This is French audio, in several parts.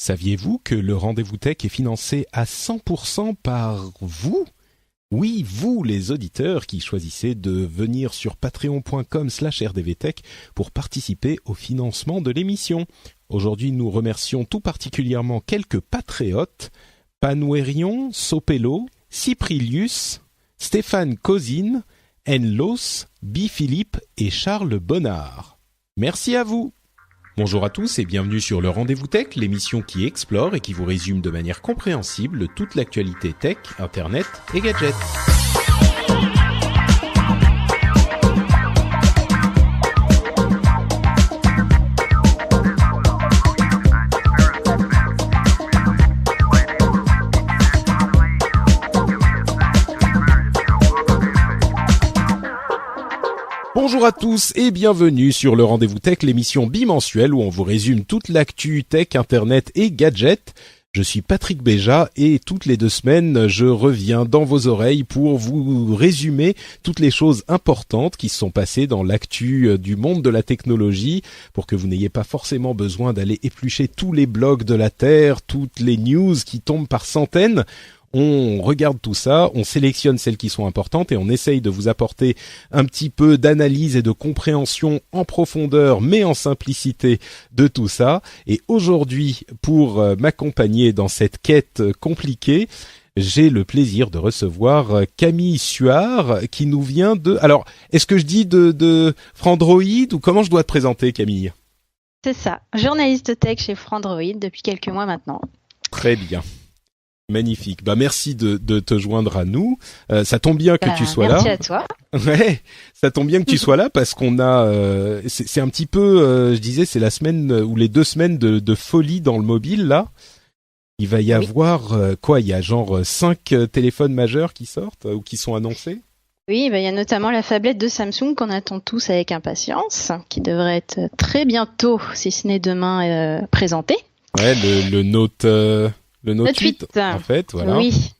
Saviez-vous que le Rendez-vous Tech est financé à 100% par vous ? Oui, vous, les auditeurs qui choisissez de venir sur patreon.com/rdvtech pour participer au financement de l'émission. Aujourd'hui, nous remercions tout particulièrement quelques patriotes, Panouerion, Sopello, Cyprilius, Stéphane Cosine, Enlos, Philippe et Charles Bonnard. Merci à vous. Bonjour à tous et bienvenue sur le Rendez-vous Tech, l'émission qui explore et qui vous résume de manière compréhensible toute l'actualité tech, internet et gadgets. Bonjour à tous et bienvenue sur le Rendez-vous Tech, l'émission bimensuelle où on vous résume toute l'actu tech, internet et gadgets. Je suis Patrick Béja et toutes les 2 semaines, je reviens dans vos oreilles pour vous résumer toutes les choses importantes qui se sont passées dans l'actu du monde de la technologie pour que vous n'ayez pas forcément besoin d'aller éplucher tous les blogs de la Terre, toutes les news qui tombent par centaines. On regarde tout ça, on sélectionne celles qui sont importantes et on essaye de vous apporter un petit peu d'analyse et de compréhension en profondeur, mais en simplicité de tout ça. Et aujourd'hui, pour m'accompagner dans cette quête compliquée, j'ai le plaisir de recevoir Camille Suard qui nous vient de... Alors, est-ce que je dis de Frandroid ou comment je dois te présenter, Camille ? C'est ça, journaliste tech chez Frandroid depuis quelques mois maintenant. Très bien. Magnifique. Bah merci de te joindre à nous. Ça tombe bien que tu sois merci là. Merci à toi. Ouais, ça tombe bien que tu sois là parce qu'on a c'est un petit peu je disais c'est la semaine ou les 2 semaines de folie dans le mobile là. Il va y avoir quoi, il y a genre 5 téléphones majeurs qui sortent ou qui sont annoncés. Oui, il y a notamment la phablette de Samsung qu'on attend tous avec impatience, qui devrait être très bientôt, si ce n'est demain, présentée. Ouais, le Note le Note 8, en fait, voilà. Oui.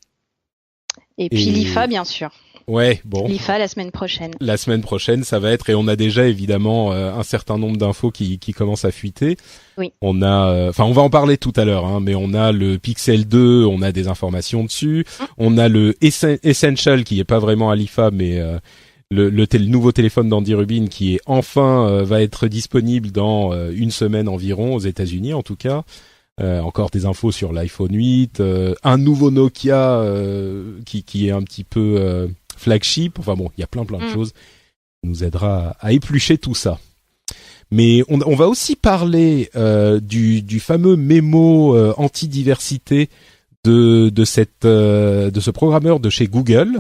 Et puis l'IFA, bien sûr. Ouais, bon. L'IFA la semaine prochaine. La semaine prochaine, ça va être, et on a déjà évidemment un certain nombre d'infos qui commencent à fuiter. Oui. On a, on va en parler tout à l'heure, hein, mais on a le Pixel 2, on a des informations dessus. On a le Essential qui est pas vraiment à l'IFA, mais le nouveau téléphone d'Andy Rubin qui est enfin va être disponible dans 1 semaine environ aux États-Unis en tout cas. Encore des infos sur l'iPhone 8, un nouveau Nokia qui est un petit peu flagship. Enfin bon, il y a plein de choses qui nous aidera à éplucher tout ça. Mais on va aussi parler du fameux mémo anti-diversité de ce programmeur de chez Google.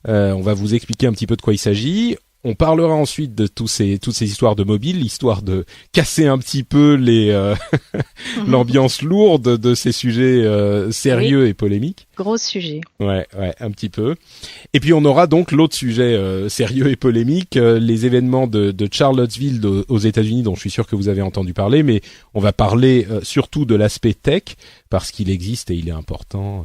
On va vous expliquer un petit peu de quoi il s'agit. On parlera ensuite de toutes ces histoires de mobile, histoire de casser un petit peu l'ambiance lourde de ces sujets sérieux et polémiques. Gros sujet. Ouais, un petit peu. Et puis on aura donc l'autre sujet sérieux et polémique, les événements de Charlottesville aux États-Unis, dont je suis sûr que vous avez entendu parler, mais on va parler surtout de l'aspect tech parce qu'il existe et il est important.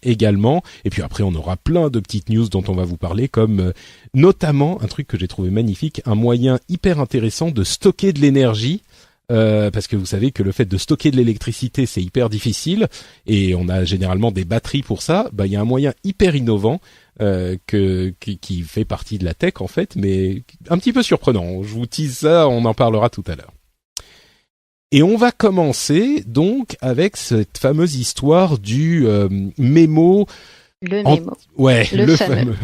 Également, et puis après on aura plein de petites news dont on va vous parler, comme notamment un truc que j'ai trouvé magnifique, un moyen hyper intéressant de stocker de l'énergie, parce que vous savez que le fait de stocker de l'électricité c'est hyper difficile, et on a généralement des batteries pour ça. Bah il y a un moyen hyper innovant qui fait partie de la tech en fait, mais un petit peu surprenant. Je vous tease ça, on en parlera tout à l'heure. Et on va commencer donc avec cette fameuse histoire du mémo. Le mémo. Ouais, le fameux.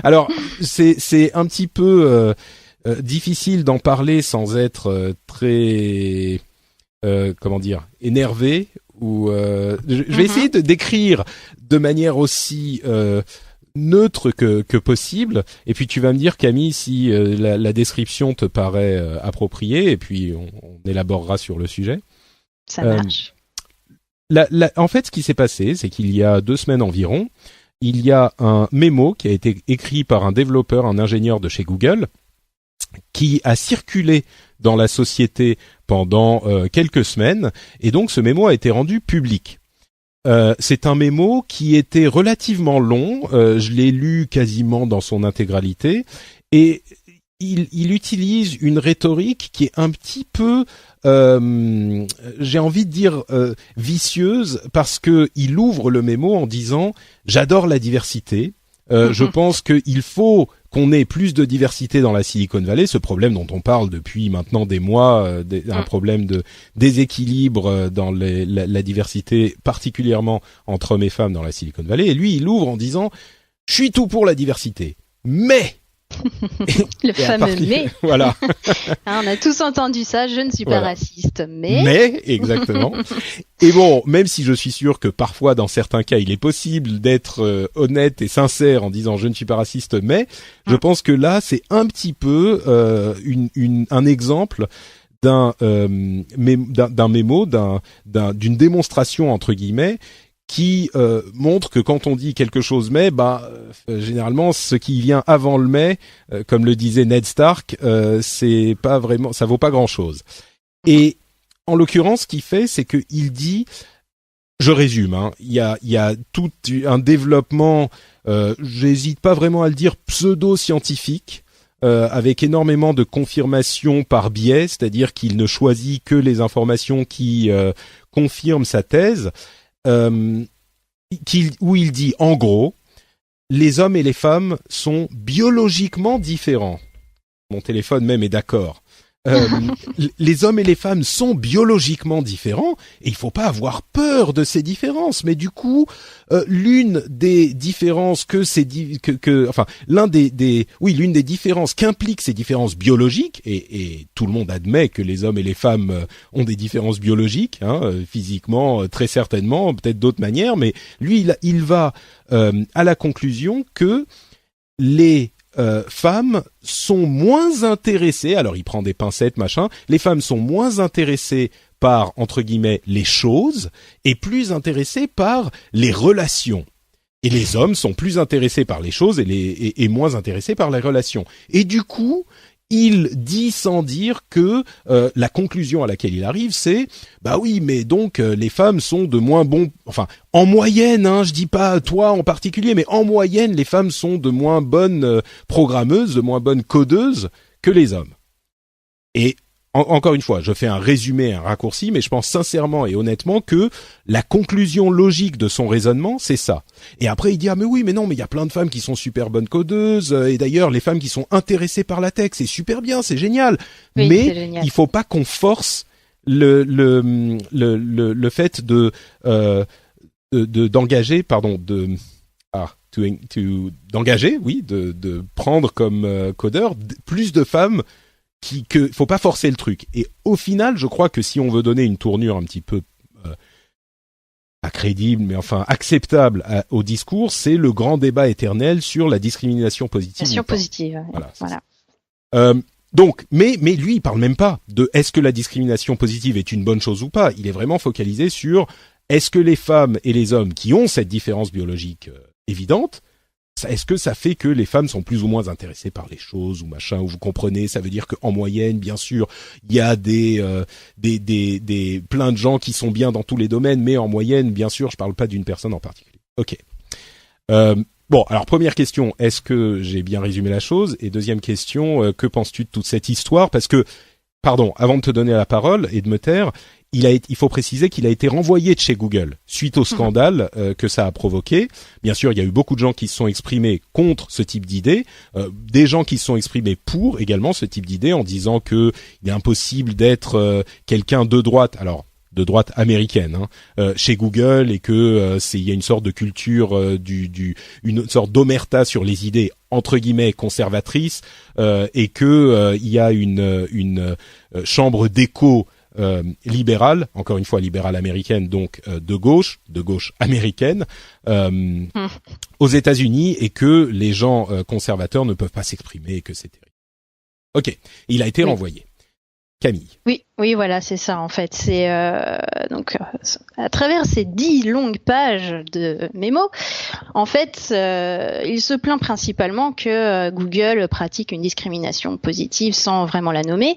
Alors, c'est un petit peu difficile d'en parler sans être très énervé ou je vais essayer de décrire de manière aussi neutre que possible, et puis tu vas me dire, Camille, si la description te paraît appropriée, et puis on élaborera sur le sujet. Ça marche. En fait, ce qui s'est passé, c'est qu'il y a 2 semaines environ, il y a un mémo qui a été écrit par un développeur, un ingénieur de chez Google, qui a circulé dans la société pendant quelques semaines, et donc ce mémo a été rendu public. C'est un mémo qui était relativement long, je l'ai lu quasiment dans son intégralité, et il utilise une rhétorique qui est un petit peu j'ai envie de dire vicieuse, parce que il ouvre le mémo en disant j'adore la diversité. Je pense qu'il faut qu'on ait plus de diversité dans la Silicon Valley, ce problème dont on parle depuis maintenant des mois, un problème de déséquilibre dans la diversité, particulièrement entre hommes et femmes dans la Silicon Valley. Et lui, il ouvre en disant « Je suis tout pour la diversité, mais… » Le fameux mais. Voilà. On a tous entendu ça, je ne suis pas raciste, mais… Mais, exactement. Et bon, même si je suis sûr que parfois, dans certains cas, il est possible d'être honnête et sincère en disant je ne suis pas raciste, mais je pense que là, c'est un petit peu un exemple d'un mémo, d'une démonstration entre guillemets, qui montre que quand on dit quelque chose mais, généralement ce qui vient avant le mais, comme le disait Ned Stark, c'est pas vraiment, ça vaut pas grand chose. Et en l'occurrence, ce qu'il fait, c'est que il dit, je résume, il y a tout un développement, j'hésite pas vraiment à le dire, pseudo-scientifique, avec énormément de confirmations par biais, c'est-à-dire qu'il ne choisit que les informations qui confirment sa thèse. Où il dit en gros, les hommes et les femmes sont biologiquement différents. Mon téléphone même est d'accord. Les hommes et les femmes sont biologiquement différents et il faut pas avoir peur de ces différences. Mais du coup, l'une des différences l'une des différences qu'impliquent ces différences biologiques, et tout le monde admet que les hommes et les femmes ont des différences biologiques, physiquement très certainement, peut-être d'autres manières, mais lui il va à la conclusion que les femmes sont moins intéressées, alors il prend des pincettes, les femmes sont moins intéressées par, entre guillemets, les choses, et plus intéressées par les relations. Et les hommes sont plus intéressés par les choses et moins intéressés par les relations. Et du coup, il dit sans dire que la conclusion à laquelle il arrive, c'est bah oui, mais donc les femmes sont de moins bons, enfin en moyenne, je dis pas toi en particulier, mais en moyenne les femmes sont de moins bonnes programmeuses, de moins bonnes codeuses que les hommes. Et encore une fois, je fais un résumé, un raccourci, mais je pense sincèrement et honnêtement que la conclusion logique de son raisonnement, c'est ça. Et après, il dit, mais oui, mais non, mais il y a plein de femmes qui sont super bonnes codeuses, et d'ailleurs, les femmes qui sont intéressées par la tech, c'est super bien, c'est génial. Oui, mais c'est génial. Il faut pas qu'on force le fait d'engager, d'engager, oui, de prendre comme codeur plus de femmes faut pas forcer le truc. Et au final, je crois que si on veut donner une tournure un petit peu pas crédible, mais enfin acceptable au discours, c'est le grand débat éternel sur la discrimination positive. Discrimination positive. Voilà. Donc, mais lui, il parle même pas de est-ce que la discrimination positive est une bonne chose ou pas. Il est vraiment focalisé sur est-ce que les femmes et les hommes qui ont cette différence biologique évidente, est-ce que ça fait que les femmes sont plus ou moins intéressées par les choses ou machin, ou vous comprenez, ça veut dire qu'en moyenne, bien sûr, il y a plein de gens qui sont bien dans tous les domaines, mais en moyenne, bien sûr, je parle pas d'une personne en particulier. Ok. Bon, alors première question, est-ce que j'ai bien résumé la chose? Et deuxième question, que penses-tu de toute cette histoire? Parce que, pardon, avant de te donner la parole et de me taire, il faut préciser qu'il a été renvoyé de chez Google suite au scandale que ça a provoqué. Bien sûr, il y a eu beaucoup de gens qui se sont exprimés contre ce type d'idée, des gens qui se sont exprimés pour également ce type d'idée en disant que il est impossible d'être quelqu'un de droite, alors de droite américaine, chez Google, et que il y a une sorte de culture une sorte d'omerta sur les idées entre guillemets conservatrices, et que il y a une chambre d'écho libérale, encore une fois libérale américaine, donc de gauche américaine, aux États-Unis, et que les gens conservateurs ne peuvent pas s'exprimer, et que c'est terrible. Ok, il a été renvoyé. Camille. Oui, voilà, c'est ça en fait. C'est donc à travers ces 10 longues pages de mémo, en fait, il se plaint principalement que Google pratique une discrimination positive sans vraiment la nommer,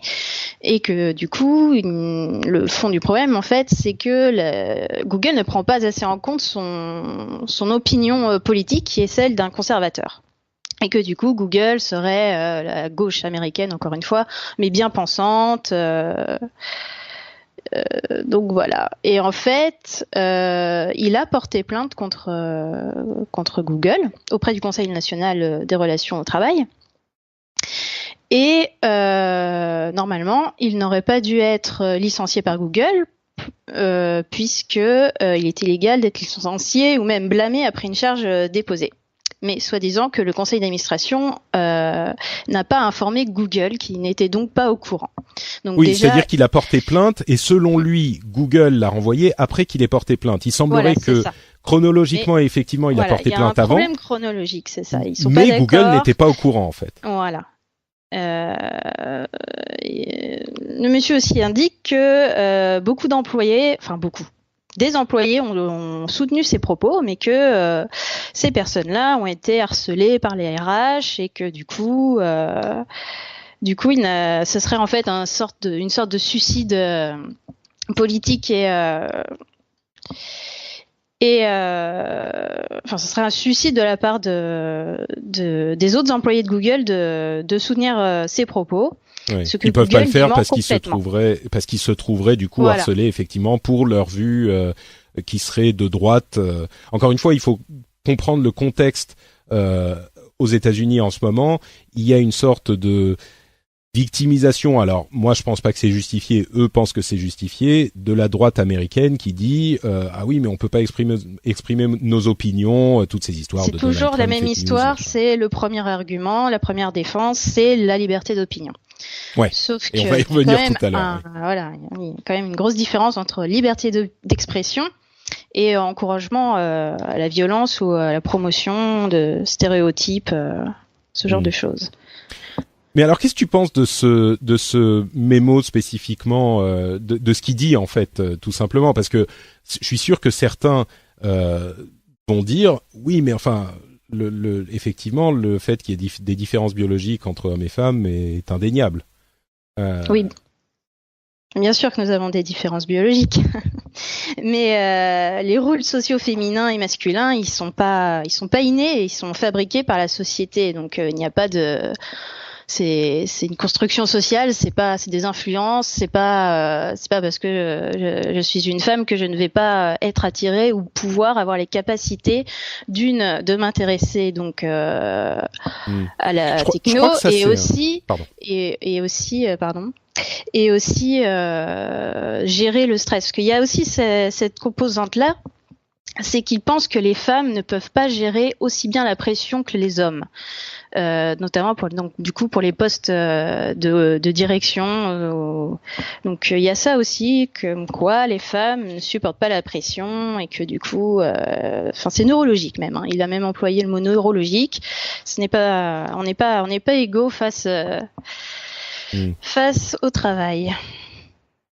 et que du coup, le fond du problème en fait, c'est que Google ne prend pas assez en compte son opinion politique, qui est celle d'un conservateur. Et que du coup, Google serait la gauche américaine, encore une fois, mais bien pensante, donc voilà. Et en fait, il a porté plainte contre Google auprès du Conseil national des relations au travail. Et normalement, il n'aurait pas dû être licencié par Google puisque il est illégal d'être licencié ou même blâmé après une charge déposée. Mais soi-disant que le conseil d'administration n'a pas informé Google, qui n'était donc pas au courant. Donc oui, déjà, c'est-à-dire qu'il a porté plainte et selon lui, Google l'a renvoyé après qu'il ait porté plainte. Il semblerait que chronologiquement, effectivement, il a porté plainte avant. Il y a un problème chronologique, c'est ça. Ils sont mais pas Google n'était pas au courant en fait. Voilà. Le monsieur aussi indique que beaucoup d'employés, des employés ont soutenu ses propos, mais que ces personnes-là ont été harcelées par les RH et que du coup, ce serait en fait une sorte de suicide politique ce serait un suicide de la part des autres employés de Google de soutenir ces propos. Ouais. Ils peuvent pas le faire parce qu'ils se trouveraient du coup harcelés effectivement pour leur vue qui serait de droite. Encore une fois, il faut comprendre le contexte aux États-Unis en ce moment. Il y a une sorte de victimisation. Alors moi, je pense pas que c'est justifié. Eux pensent que c'est justifié de la droite américaine qui dit ah oui, mais on peut pas exprimer nos opinions, toutes ces histoires. C'est toujours la même histoire. C'est le premier argument, la première défense, c'est la liberté d'opinion. Ouais. Sauf et on va y revenir tout à l'heure. Voilà, il y a quand même une grosse différence entre liberté d'expression et encouragement à la violence ou à la promotion de stéréotypes, ce genre de choses. Mais alors, qu'est-ce que tu penses de ce mémo spécifiquement, de ce qu'il dit en fait, tout simplement, parce que je suis sûr que certains vont dire oui, mais enfin. Effectivement, le fait qu'il y ait des différences biologiques entre hommes et femmes est indéniable. Oui, bien sûr que nous avons des différences biologiques, mais les rôles sociaux féminins et masculins, ils sont pas innés, ils sont fabriqués par la société. Donc il n'y a pas de c'est une construction sociale, c'est des influences, c'est pas parce que je suis une femme que je ne vais pas être attirée ou pouvoir avoir les capacités de m'intéresser donc à la techno et aussi gérer le stress, parce qu'il y a aussi cette composante là, c'est qu'ils pensent que les femmes ne peuvent pas gérer aussi bien la pression que les hommes. Notamment pour les postes de direction. Donc il y a ça aussi, comme quoi les femmes ne supportent pas la pression et que du coup, c'est neurologique même. Il a même employé le mot neurologique. On n'est pas égaux face au travail.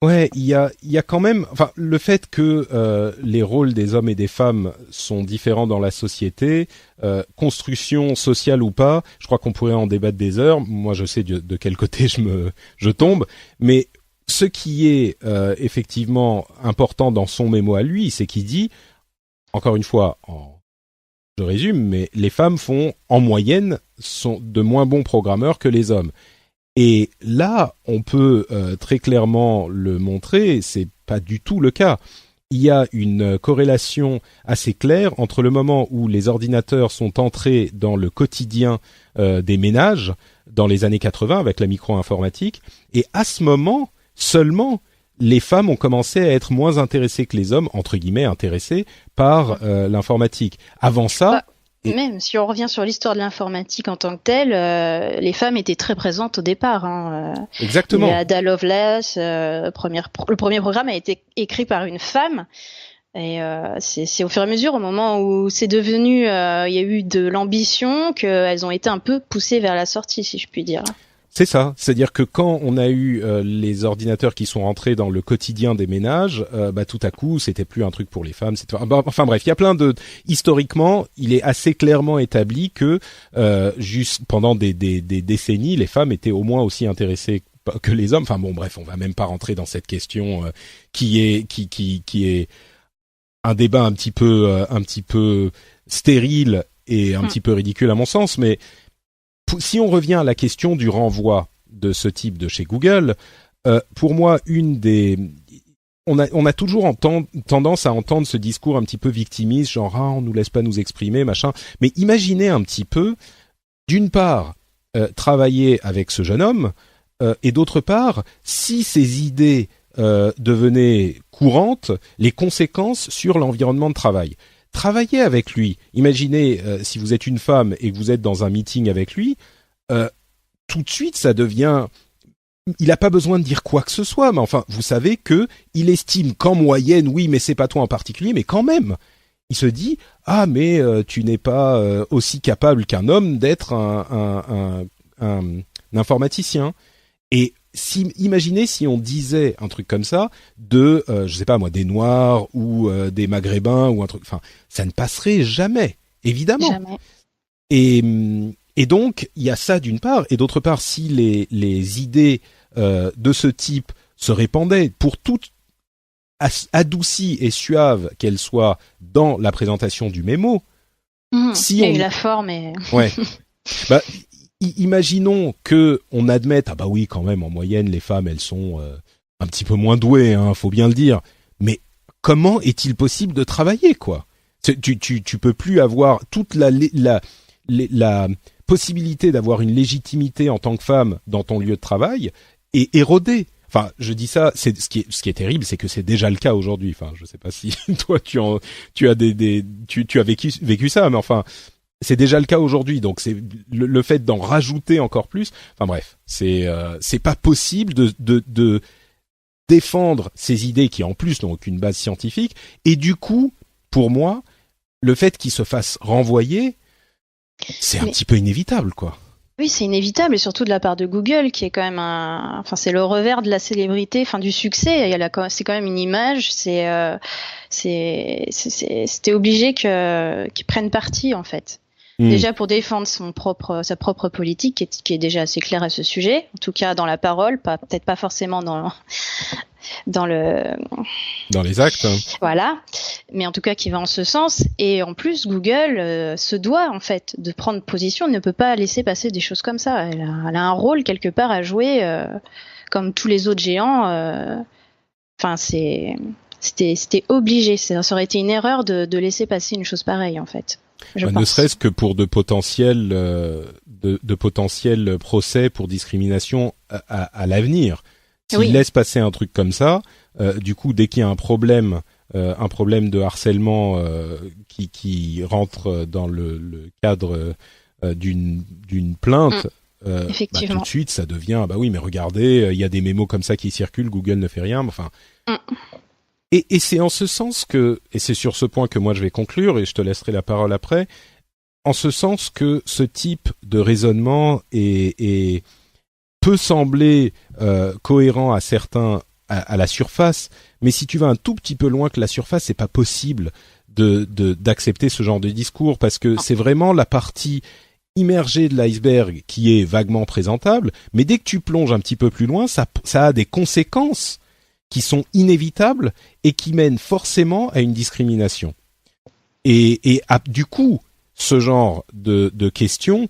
Ouais, il y a quand même, le fait que les rôles des hommes et des femmes sont différents dans la société, construction sociale ou pas, je crois qu'on pourrait en débattre des heures. Moi, je sais de quel côté je tombe, mais ce qui est effectivement important dans son mémo à lui, c'est qu'il dit, encore une fois, je résume, mais les femmes en moyenne, sont de moins bons programmeurs que les hommes. Et là, on peut très clairement le montrer, c'est pas du tout le cas. Il y a une corrélation assez claire entre le moment où les ordinateurs sont entrés dans le quotidien des ménages dans les années 80 avec la micro-informatique, et à ce moment seulement, les femmes ont commencé à être moins intéressées que les hommes, entre guillemets intéressées par l'informatique. Avant ça... Même si on revient sur l'histoire de l'informatique en tant que telle, les femmes étaient très présentes au départ. Exactement. Ada Lovelace, le premier programme a été écrit par une femme. Et c'est au fur et à mesure, au moment où c'est devenu, il y a eu de l'ambition, qu'elles ont été un peu poussées vers la sortie, si je puis dire. C'est ça, c'est-à-dire que quand on a eu les ordinateurs qui sont rentrés dans le quotidien des ménages, tout à coup, c'était plus un truc pour les femmes. Enfin bref, il y a plein de... Historiquement, il est assez clairement établi que juste pendant des décennies, les femmes étaient au moins aussi intéressées que les hommes. Enfin bon, bref, on va même pas rentrer dans cette question qui est un débat un petit peu stérile et un petit peu ridicule à mon sens, mais si on revient à la question du renvoi de ce type de chez Google, pour moi, on a toujours tendance à entendre ce discours un petit peu victimiste, genre on nous laisse pas nous exprimer, machin. Mais imaginez un petit peu, d'une part, travailler avec ce jeune homme, et d'autre part, si ces idées devenaient courantes, les conséquences sur l'environnement de travail. Travailler avec lui. Imaginez si vous êtes une femme et que vous êtes dans un meeting avec lui, tout de suite ça devient. Il n'a pas besoin de dire quoi que ce soit, mais enfin, vous savez que il estime qu'en moyenne, oui, mais c'est pas toi en particulier, mais quand même, il se dit mais tu n'es pas aussi capable qu'un homme d'être un informaticien. Et imaginez si on disait un truc comme ça de, je sais pas moi, des Noirs ou des Maghrébins ou un truc, enfin, ça ne passerait jamais, évidemment. Jamais. Et donc, il y a ça d'une part, et d'autre part, si les idées de ce type se répandaient pour toutes adoucies et suaves qu'elles soient dans la présentation du mémo, il y a eu la forme et... Ouais. Imaginons que on admette, ah bah oui, quand même, en moyenne, les femmes, elles sont un petit peu moins douées, hein, faut bien le dire. Mais comment est-il possible de travailler, quoi ? Tu peux plus avoir toute la possibilité d'avoir une légitimité en tant que femme dans ton lieu de travail est érodée. Enfin, je dis ça, c'est ce qui est terrible, c'est que c'est déjà le cas aujourd'hui. Enfin, je sais pas si toi tu as vécu ça, mais enfin, c'est déjà le cas aujourd'hui. Donc c'est le fait d'en rajouter encore plus. Enfin bref, c'est pas possible de défendre ces idées qui en plus n'ont aucune base scientifique. Et du coup, pour moi, le fait qu'il se fasse renvoyer, c'est un petit peu inévitable, quoi. Oui, c'est inévitable, et surtout de la part de Google, qui est quand même c'est le revers de la célébrité, du succès. C'est quand même une image. C'était obligé qu'ils prennent parti, en fait. Déjà pour défendre sa propre politique, qui est déjà assez claire à ce sujet. En tout cas, dans la parole, peut-être pas forcément dans les actes. Voilà, mais en tout cas qui va en ce sens. Et en plus, Google se doit en fait de prendre position, ne peut pas laisser passer des choses comme ça. Elle a un rôle quelque part à jouer, comme tous les autres géants. C'était obligé. Ça aurait été une erreur de laisser passer une chose pareille en fait. Ne serait-ce que pour de potentiels procès pour discrimination à l'avenir. S'il laisse passer un truc comme ça, du coup, dès qu'il y a un problème de harcèlement qui rentre dans le cadre d'une plainte, tout de suite, ça devient oui, mais regardez, il y a des mémos comme ça qui circulent, Google ne fait rien. Enfin, et c'est en ce sens que, et c'est sur ce point que moi je vais conclure, et je te laisserai la parole après, en ce sens que ce type de raisonnement peut sembler cohérent à certains à la surface, mais si tu vas un tout petit peu loin que la surface, c'est pas possible d'accepter ce genre de discours, parce que c'est vraiment la partie immergée de l'iceberg qui est vaguement présentable, mais dès que tu plonges un petit peu plus loin, ça a des conséquences qui sont inévitables et qui mènent forcément à une discrimination. Et du coup, ce genre de questions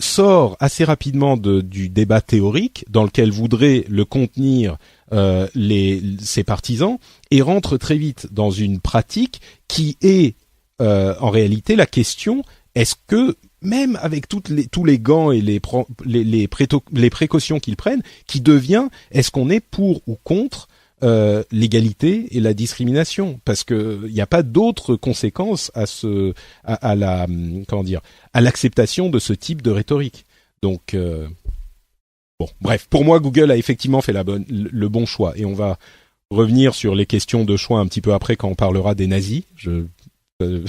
sort assez rapidement du débat théorique dans lequel voudraient le contenir ses partisans, et rentre très vite dans une pratique qui est en réalité la question: est-ce que même avec tous les gants et les précautions qu'ils prennent, qui devient, est-ce qu'on est pour ou contre l'égalité et la discrimination, parce que il n'y a pas d'autres conséquences à l'acceptation de ce type de rhétorique. Donc bref, pour moi, Google a effectivement fait le bon choix, et on va revenir sur les questions de choix un petit peu après quand on parlera des nazis. Oui,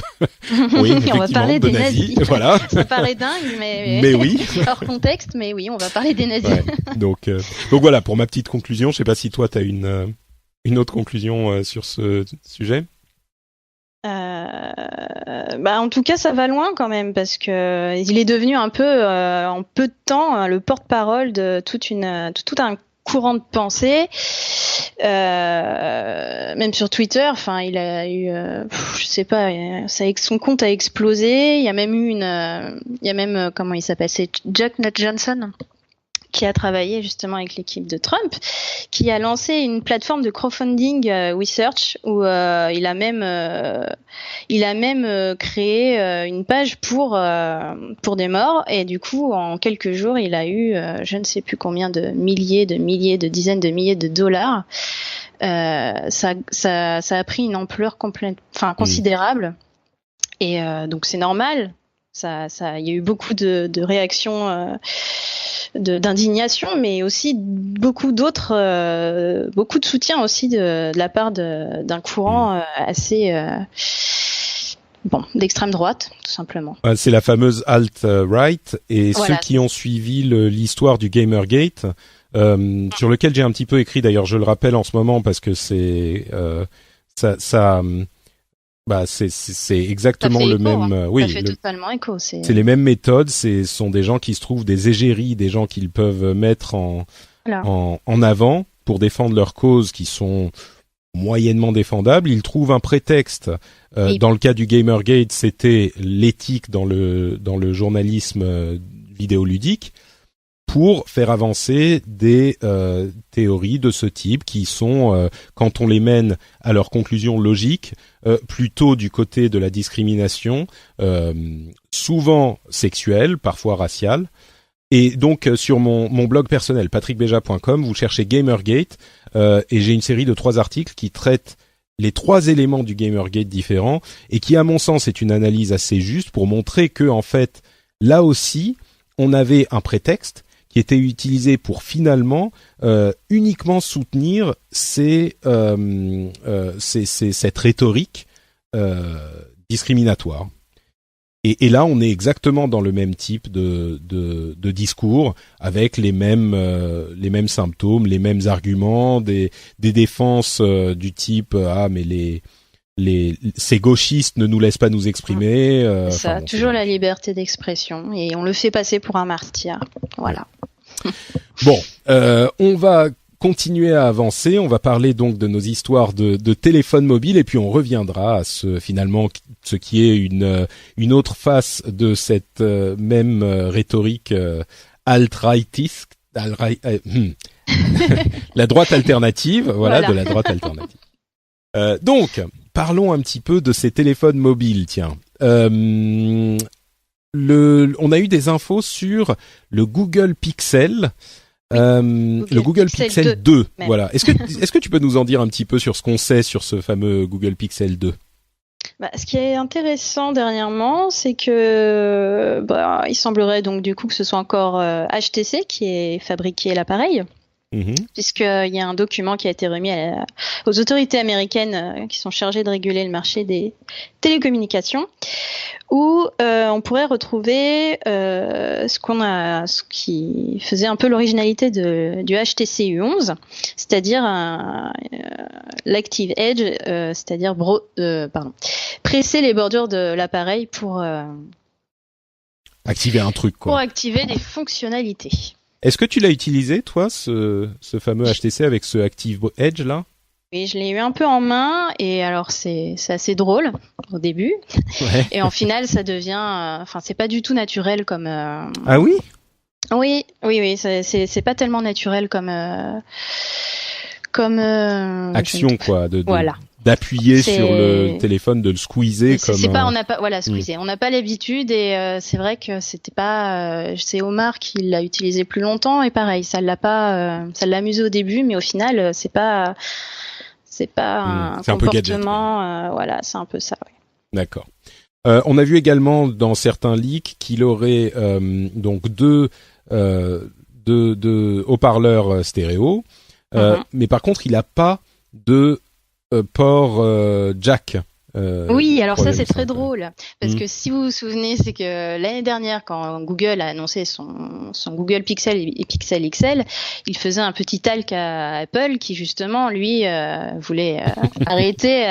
on va parler des nazis. Voilà. Ça paraît dingue, mais oui. Hors contexte, mais oui, on va parler des nazis. Ouais. Donc voilà, pour ma petite conclusion. Je sais pas si toi t'as une autre conclusion sur ce sujet. En tout cas, ça va loin quand même, parce que il est devenu un peu en peu de temps le porte-parole de tout un courant de pensée, même sur Twitter. Enfin, il a eu, je sais pas, son compte a explosé. Il y a même comment il s'appelle, c'est Jack Nut Johnson, qui a travaillé justement avec l'équipe de Trump, qui a lancé une plateforme de crowdfunding research où il a même créé une page pour des morts, et du coup en quelques jours il a eu je ne sais plus combien de milliers, de dizaines de milliers de dollars. Ça a pris une ampleur considérable, et donc c'est normal. Il y a eu beaucoup de réactions, d'indignation, mais aussi beaucoup de soutien aussi de la part d'un courant assez d'extrême droite, tout simplement. C'est la fameuse alt-right, et voilà, ceux qui ont suivi l'histoire du Gamergate, sur lequel j'ai un petit peu écrit, d'ailleurs je le rappelle en ce moment parce que c'est exactement le même. Oui, ça fait totalement écho. C'est les mêmes méthodes. Ce sont des gens qui se trouvent des égéries, des gens qu'ils peuvent mettre en avant pour défendre leurs causes qui sont moyennement défendables. Ils trouvent un prétexte. Dans le cas du Gamergate, c'était l'éthique dans le journalisme vidéoludique, pour faire avancer des théories de ce type qui sont, quand on les mène à leur conclusion logique, plutôt du côté de la discrimination, souvent sexuelle, parfois raciale. Et donc sur mon blog personnel patrickbeja.com, vous cherchez Gamergate, et j'ai une série de 3 articles qui traitent les 3 éléments du Gamergate différents, et qui à mon sens est une analyse assez juste pour montrer que en fait là aussi on avait un prétexte qui était utilisé pour finalement uniquement soutenir cette rhétorique discriminatoire. Et là, on est exactement dans le même type de discours, avec les mêmes symptômes, les mêmes arguments, des défenses du type mais ces gauchistes ne nous laissent pas nous exprimer. Toujours la liberté d'expression, et on le fait passer pour un martyr. Voilà. Bon, on va continuer à avancer. On va parler donc de nos histoires de téléphone mobile, et puis on reviendra à ce qui est une autre face de cette même rhétorique alt-rightiste, la droite alternative, voilà. De la droite alternative. Donc, parlons un petit peu de ces téléphones mobiles. Tiens, on a eu des infos sur le Google Pixel, le Google Pixel 2. Voilà. Est-ce que tu peux nous en dire un petit peu sur ce qu'on sait sur ce fameux Google Pixel 2? Ce qui est intéressant dernièrement, c'est que il semblerait donc du coup que ce soit encore HTC qui ait fabriqué l'appareil. Puisqu'il y a un document qui a été remis aux autorités américaines qui sont chargées de réguler le marché des télécommunications, où on pourrait retrouver ce qui faisait un peu l'originalité du HTC U11, c'est-à-dire l'Active Edge, c'est-à-dire presser les bordures de l'appareil pour activer un truc, quoi. Pour activer des fonctionnalités. Est-ce que tu l'as utilisé, toi, ce fameux HTC avec ce Active Edge là? Oui, je l'ai eu un peu en main, et alors c'est assez drôle au début, ouais. Et en final ça devient, c'est pas du tout naturel comme. Ah oui? Oui, c'est pas tellement naturel comme action, quoi, voilà. D'appuyer sur le téléphone, de le squeezer squeezer. On n'a pas l'habitude, et c'est vrai que c'était pas. C'est Omar qui l'a utilisé plus longtemps, et pareil, ça l'a amusé au début, mais au final, c'est pas un comportement. Voilà, c'est un peu ça. Oui. D'accord. On a vu également dans certains leaks qu'il aurait donc deux haut-parleurs stéréo, mais par contre, il n'a pas de port jack. Oui, alors ça c'est très drôle, parce que si vous vous souvenez, c'est que l'année dernière, quand Google a annoncé son Google Pixel et Pixel XL, il faisait un petit talk à Apple qui justement lui voulait arrêter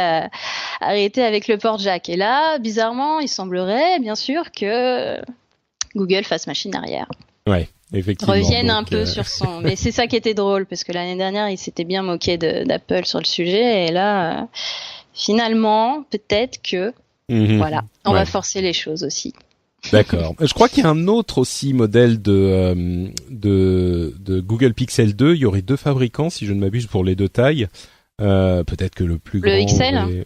avec le port jack. Et là, bizarrement, il semblerait bien sûr que Google fasse machine arrière. Ouais. Effectivement, reviennent un peu sur son. Mais c'est ça qui était drôle, parce que l'année dernière, il s'était bien moqué d'Apple sur le sujet, et là, finalement, peut-être que, voilà, on va forcer les choses aussi. D'accord. Je crois qu'il y a un autre aussi modèle de Google Pixel 2. Il y aurait 2 fabricants, si je ne m'abuse, pour les 2 tailles. Peut-être que le plus grand XL.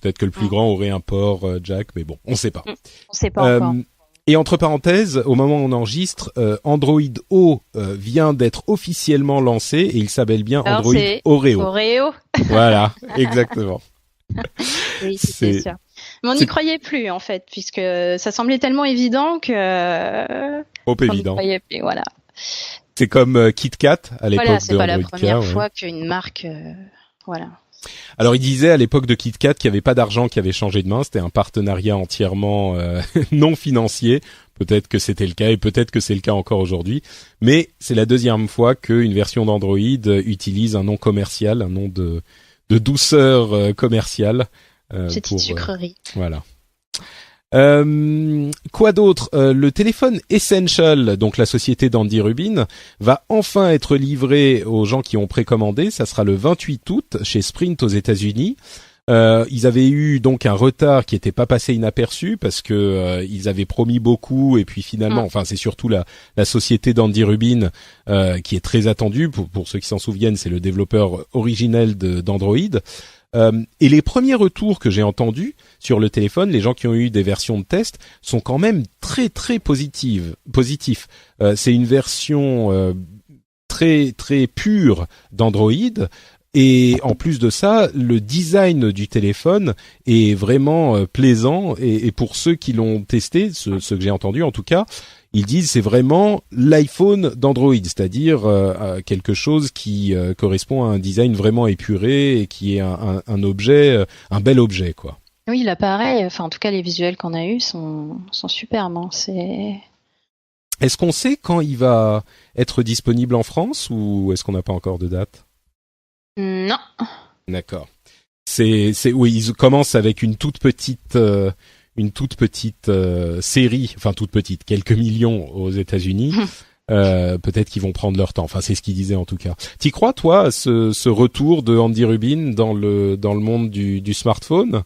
Peut-être que le plus grand aurait un port jack, mais bon, on sait pas. On sait pas encore. Et entre parenthèses, au moment où on enregistre, Android O vient d'être officiellement lancé et il s'appelle bien Android Oreo. Oreo. Voilà, exactement. Oui, c'est sûr. Mais on n'y croyait plus en fait, puisque ça semblait tellement évident que. Trop évident. Croyait plus, voilà. C'est comme KitKat à l'époque de Android K. Voilà, c'est pas la première fois qu'une marque, voilà. Alors il disait à l'époque de KitKat qu'il n'y avait pas d'argent qui avait changé de main, c'était un partenariat entièrement non financier. Peut-être que c'était le cas et peut-être que c'est le cas encore aujourd'hui. Mais c'est la deuxième fois qu'une version d'Android utilise un nom commercial, un nom de douceur commerciale. Petite sucrerie. Voilà. Quoi d'autre? Le téléphone Essential, donc la société d'Andy Rubin, va enfin être livré aux gens qui ont précommandé. Ça sera le 28 août chez Sprint aux États-Unis. Ils avaient eu donc un retard qui n'était pas passé inaperçu parce que ils avaient promis beaucoup et puis finalement, enfin c'est surtout la société d'Andy Rubin qui est très attendue. Pour ceux qui s'en souviennent, c'est le développeur originel d'Android. Et les premiers retours que j'ai entendus sur le téléphone, les gens qui ont eu des versions de test, sont quand même très très positifs. C'est une version très très pure d'Android. Et en plus de ça, le design du téléphone est vraiment plaisant. Et pour ceux qui l'ont testé, ceux que j'ai entendus en tout cas, ils disent c'est vraiment l'iPhone d'Android, c'est-à-dire quelque chose qui correspond à un design vraiment épuré et qui est un objet, un bel objet, quoi. Oui, l'appareil, enfin en tout cas les visuels qu'on a eus sont superbes. Hein, Est-ce qu'on sait quand il va être disponible en France ou est-ce qu'on n'a pas encore de date? Non. D'accord. Oui, ils commencent avec une toute petite série, enfin toute petite, quelques millions aux États-Unis. Peut-être qu'ils vont prendre leur temps. Enfin, c'est ce qu'ils disaient en tout cas. T'y crois, toi, ce retour de Andy Rubin dans le monde du smartphone?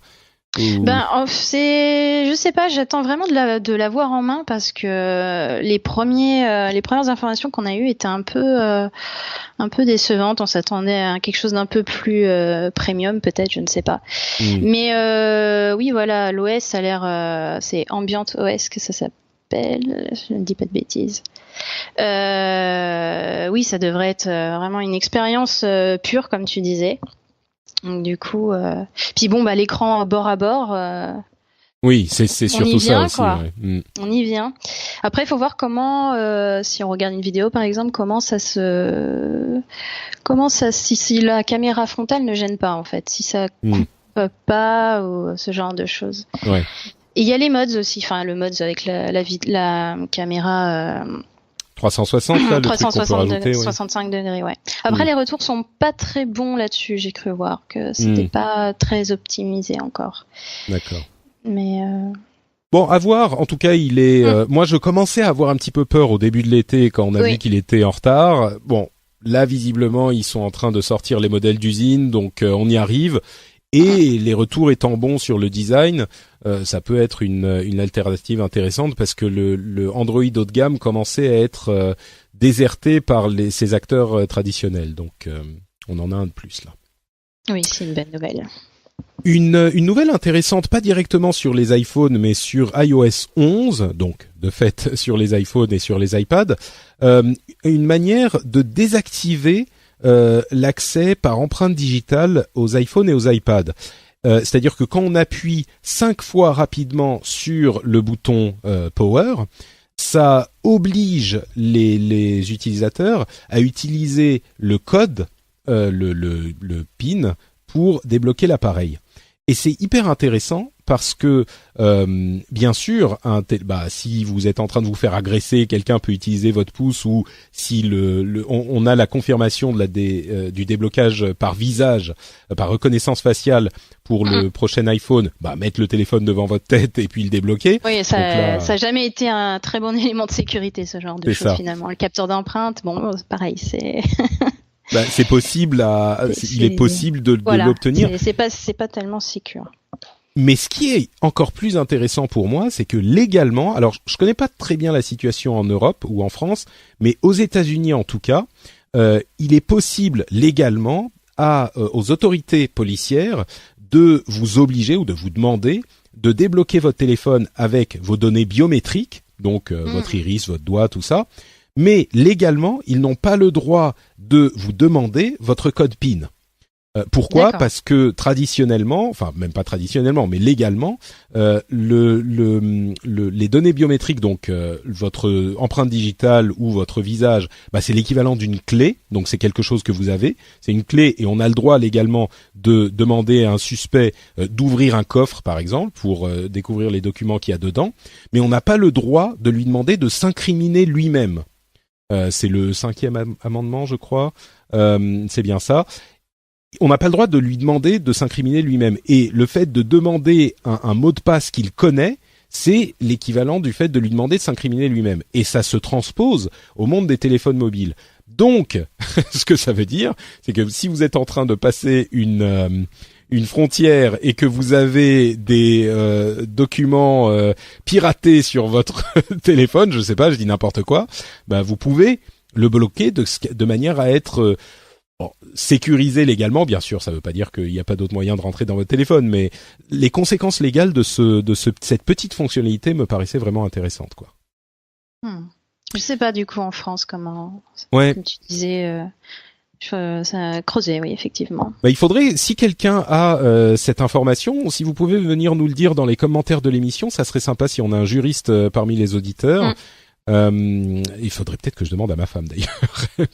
Je sais pas, j'attends vraiment de l'avoir en main parce que les premières informations qu'on a eues étaient un peu décevantes. On s'attendait à quelque chose d'un peu plus premium, peut-être, je ne sais pas. Mais oui, voilà, l'OS a l'air, c'est Ambient OS que ça s'appelle. Je ne dis pas de bêtises. Oui, ça devrait être vraiment une expérience pure, comme tu disais. Donc, du coup, puis bon, l'écran bord à bord. Oui, c'est surtout ça aussi. Ouais. On y vient. Après, il faut voir comment, si on regarde une vidéo par exemple, si la caméra frontale ne gêne pas en fait, si ça coupe pas ou ce genre de choses. Ouais. Et il y a les mods aussi, enfin le mods avec la caméra. 360 là, le 360 truc qu'on peut rajouter, 65 degrés, ouais. Après, les retours sont pas très bons là-dessus. J'ai cru voir que c'était pas très optimisé encore. D'accord. Mais bon, à voir. En tout cas, il est. Moi, je commençais à avoir un petit peu peur au début de l'été quand on a vu qu'il était en retard. Bon, là, visiblement, ils sont en train de sortir les modèles d'usine, donc on y arrive. Et les retours étant bons sur le design, ça peut être une alternative intéressante parce que le Android haut de gamme commençait à être déserté par ses acteurs traditionnels. Donc, on en a un de plus là. Oui, c'est une bonne nouvelle. Une nouvelle intéressante, pas directement sur les iPhones, mais sur iOS 11, donc de fait sur les iPhones et sur les iPads, une manière de désactiver l'accès par empreinte digitale aux iPhones et aux iPads. C'est-à-dire que quand on appuie 5 fois rapidement sur le bouton Power, ça oblige les utilisateurs à utiliser le code, le PIN, pour débloquer l'appareil. Et c'est hyper intéressant parce que bien sûr, si vous êtes en train de vous faire agresser, quelqu'un peut utiliser votre pouce, ou si on a la confirmation du déblocage par visage, par reconnaissance faciale pour le prochain iPhone, mettre le téléphone devant votre tête et puis le débloquer. Oui, ça a jamais été un très bon élément de sécurité, ce genre de choses finalement. Le capteur d'empreinte, pareil, c'est. C'est possible il est possible de l'obtenir. C'est pas tellement sécure. Mais ce qui est encore plus intéressant pour moi, c'est que légalement, alors je connais pas très bien la situation en Europe ou en France, mais aux États-Unis en tout cas, il est possible légalement aux autorités policières de vous obliger ou de vous demander de débloquer votre téléphone avec vos données biométriques, donc votre iris, votre doigt, tout ça. Mais légalement, ils n'ont pas le droit de vous demander votre code PIN. Pourquoi ? D'accord. Parce que traditionnellement, enfin même pas traditionnellement, mais légalement, les données biométriques, donc votre empreinte digitale ou votre visage, c'est l'équivalent d'une clé. Donc c'est quelque chose que vous avez. C'est une clé et on a le droit légalement de demander à un suspect d'ouvrir un coffre, par exemple, pour découvrir les documents qu'il y a dedans. Mais on n'a pas le droit de lui demander de s'incriminer lui-même. C'est le 5e amendement, je crois. C'est bien ça. On n'a pas le droit de lui demander de s'incriminer lui-même. Et le fait de demander un mot de passe qu'il connaît, c'est l'équivalent du fait de lui demander de s'incriminer lui-même. Et ça se transpose au monde des téléphones mobiles. Donc, ce que ça veut dire, c'est que si vous êtes en train de passer une frontière et que vous avez des documents piratés sur votre téléphone, je sais pas, je dis n'importe quoi, vous pouvez le bloquer de manière à être sécurisé légalement. Bien sûr, ça veut pas dire qu'il n'y a pas d'autre moyen de rentrer dans votre téléphone, mais les conséquences légales de cette petite fonctionnalité me paraissaient vraiment intéressantes, quoi. Je sais pas du coup en France comment. Ouais. Comme tu disais. Ça a creusé, oui, effectivement. Il faudrait, si quelqu'un a cette information, si vous pouvez venir nous le dire dans les commentaires de l'émission, ça serait sympa si on a un juriste parmi les auditeurs. Il faudrait peut-être que je demande à ma femme d'ailleurs,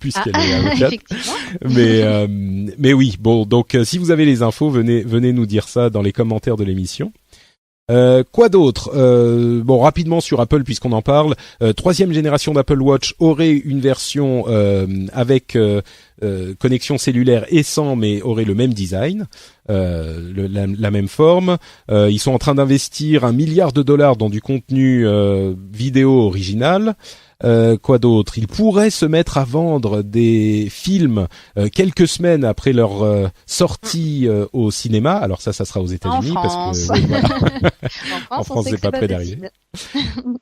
puisqu'elle est avocate. Mais oui, bon, donc si vous avez les infos, venez nous dire ça dans les commentaires de l'émission. Quoi d'autre ? Bon, rapidement sur Apple puisqu'on en parle. 3e génération d'Apple Watch aurait une version avec connexion cellulaire et sans, mais aurait le même design, la même forme. Ils sont en train d'investir $1 milliard dans du contenu vidéo original. Quoi d'autre ? Ils pourraient se mettre à vendre des films quelques semaines après leur sortie au cinéma. Alors ça sera aux États-Unis parce que voilà. En France, c'est pas près d'arriver.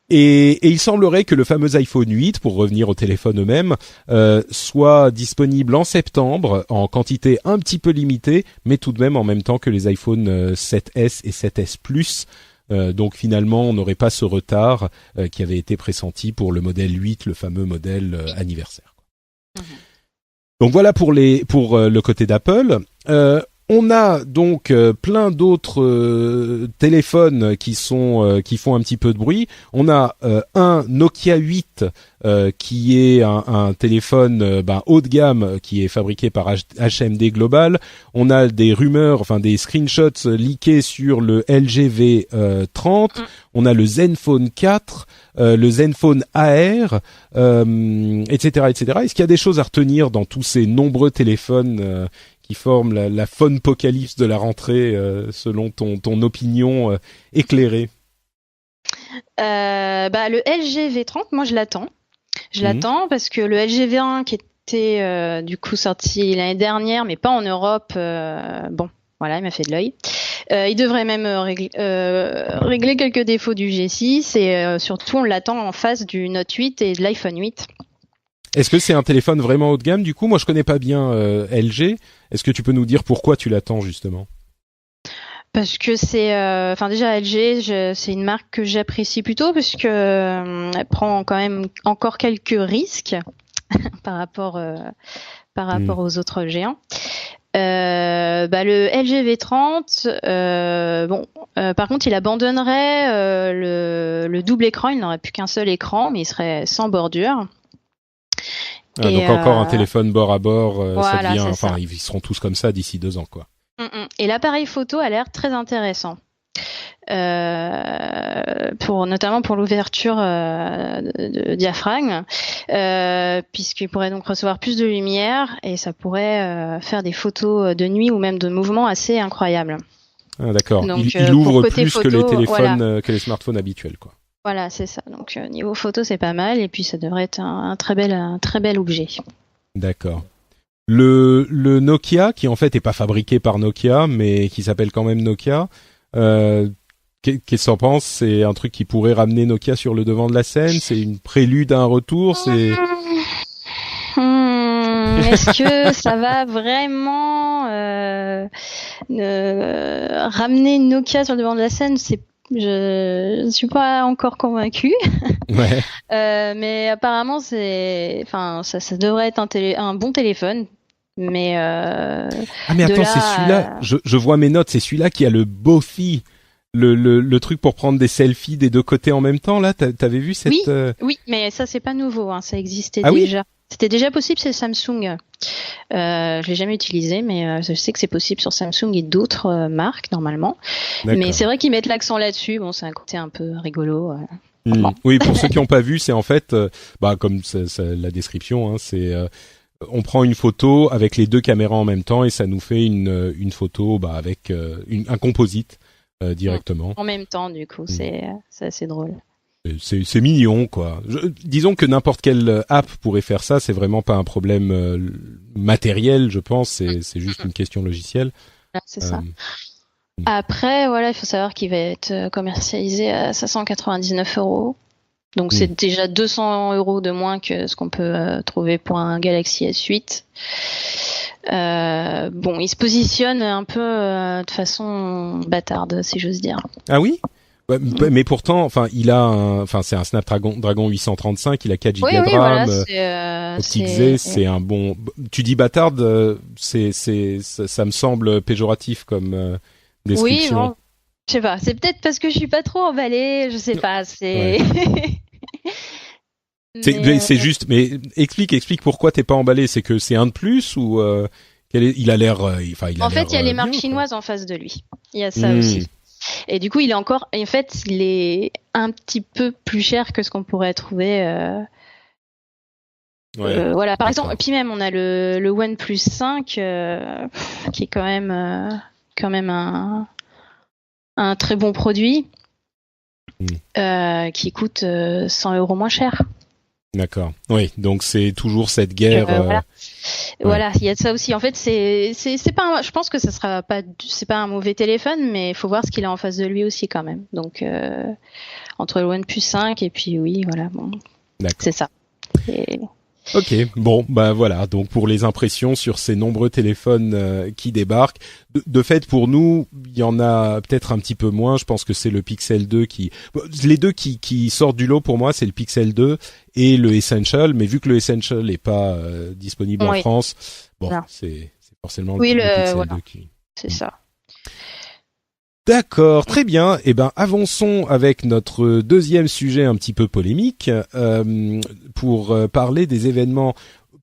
Et il semblerait que le fameux iPhone 8, pour revenir au téléphone eux-mêmes, soit disponible en septembre en quantité un petit peu limitée, mais tout de même en même temps que les iPhone 7S et 7S Plus. Donc finalement, on n'aurait pas ce retard qui avait été pressenti pour le modèle 8, le fameux modèle anniversaire. Donc voilà pour le côté d'Apple. On a donc plein d'autres téléphones qui font un petit peu de bruit. On a un Nokia 8 qui est un téléphone haut de gamme qui est fabriqué par HMD Global. On a des rumeurs, enfin des screenshots leakés sur le LG V30. On a le Zenfone 4, le Zenfone AR, etc., etc. Est-ce qu'il y a des choses à retenir dans tous ces nombreux téléphones qui forment la phone-pocalypse de la rentrée, selon ton opinion éclairée? Le LG V30, moi je l'attends. Je l'attends parce que le LG V1 qui était du coup sorti l'année dernière, mais pas en Europe, voilà, il m'a fait de l'œil. Il devrait même régler quelques défauts du G6 et surtout on l'attend en face du Note 8 et de l'iPhone 8. Est-ce que c'est un téléphone vraiment haut de gamme du coup ? Moi je connais pas bien LG. Est-ce que tu peux nous dire pourquoi tu l'attends justement ? Parce que c'est, déjà LG, c'est une marque que j'apprécie plutôt parce que elle prend quand même encore quelques risques par rapport aux autres géants. Le LG V30, par contre, il abandonnerait le double écran. Il n'aurait plus qu'un seul écran, mais il serait sans bordure. Donc encore un téléphone bord à bord, voilà, ils seront tous comme ça d'ici 2 ans, quoi. Et l'appareil photo a l'air très intéressant, notamment pour l'ouverture de diaphragme, puisqu'il pourrait donc recevoir plus de lumière et ça pourrait faire des photos de nuit ou même de mouvement assez incroyables. Ah, d'accord. Donc, il ouvre plus photo, que les téléphones, voilà. Que les smartphones habituels, quoi. Voilà, c'est ça. Donc niveau photo, c'est pas mal et puis ça devrait être un très bel objet. D'accord. Le Nokia, qui en fait est pas fabriqué par Nokia, mais qui s'appelle quand même Nokia, Qu'est-ce que t'en penses? C'est un truc qui pourrait ramener Nokia sur le devant de la scène? C'est une prélude à un retour? Est-ce que ça va vraiment ramener Nokia sur le devant de la scène? Je ne suis pas encore convaincue. Ouais. Mais apparemment, ça devrait être un bon téléphone. Mais mais attends, c'est celui-là. Je vois mes notes. C'est celui-là qui a le Bothy, le truc pour prendre des selfies des deux côtés en même temps. Là, t'avais vu cette? Oui, mais ça c'est pas nouveau. Hein, ça existait déjà. Oui, c'était déjà possible chez Samsung. Je l'ai jamais utilisé, mais je sais que c'est possible sur Samsung et d'autres marques normalement. D'accord. Mais c'est vrai qu'ils mettent l'accent là-dessus. Bon, c'est un côté un peu rigolo. Oui, pour ceux qui n'ont pas vu, c'est en fait, comme la description, hein, c'est on prend une photo avec les deux caméras en même temps et ça nous fait une photo avec un composite directement. En même temps, du coup, c'est assez drôle. C'est mignon, quoi. Disons que n'importe quelle app pourrait faire ça. C'est vraiment pas un problème matériel, je pense. C'est juste une question logicielle. C'est ça. Après, voilà, il faut savoir qu'il va être commercialisé à 599 €. Donc c'est déjà 200 € de moins que ce qu'on peut trouver pour un Galaxy S8. Il se positionne un peu de façon bâtarde, si j'ose dire. Ah oui? Mais pourtant, c'est un Snapdragon 835, il a 4 Go de RAM, optimisé, c'est un bon. Tu dis bâtarde, ça me semble péjoratif comme description. Oui, bon, je sais pas. C'est peut-être parce que je suis pas trop emballée, je sais pas. C'est. Ouais. C'est juste. Mais explique pourquoi t'es pas emballé. C'est que c'est un de plus ou il a l'air. En fait, il y a les marques chinoises en face de lui. Il y a ça aussi. Et du coup, il est un petit peu plus cher que ce qu'on pourrait trouver. Voilà. Par exemple, puis même, on a le OnePlus 5 qui est quand même un très bon produit qui coûte 100 € moins cher. D'accord. Oui, donc c'est toujours cette guerre. Voilà, il y a de ça aussi. En fait, c'est pas. Je pense que ça sera pas. C'est pas un mauvais téléphone, mais il faut voir ce qu'il a en face de lui aussi quand même. Donc entre le OnePlus 5 et puis voilà, bon. D'accord. C'est ça. Ok, bon, voilà. Donc pour les impressions sur ces nombreux téléphones qui débarquent, de fait pour nous, il y en a peut-être un petit peu moins. Je pense que c'est le Pixel 2 les deux qui sortent du lot pour moi, c'est le Pixel 2 et le Essential. Mais vu que le Essential n'est pas disponible en France, c'est forcément le Pixel 2 qui. C'est ça. D'accord, très bien. Avançons avec notre deuxième sujet un petit peu polémique pour parler des événements,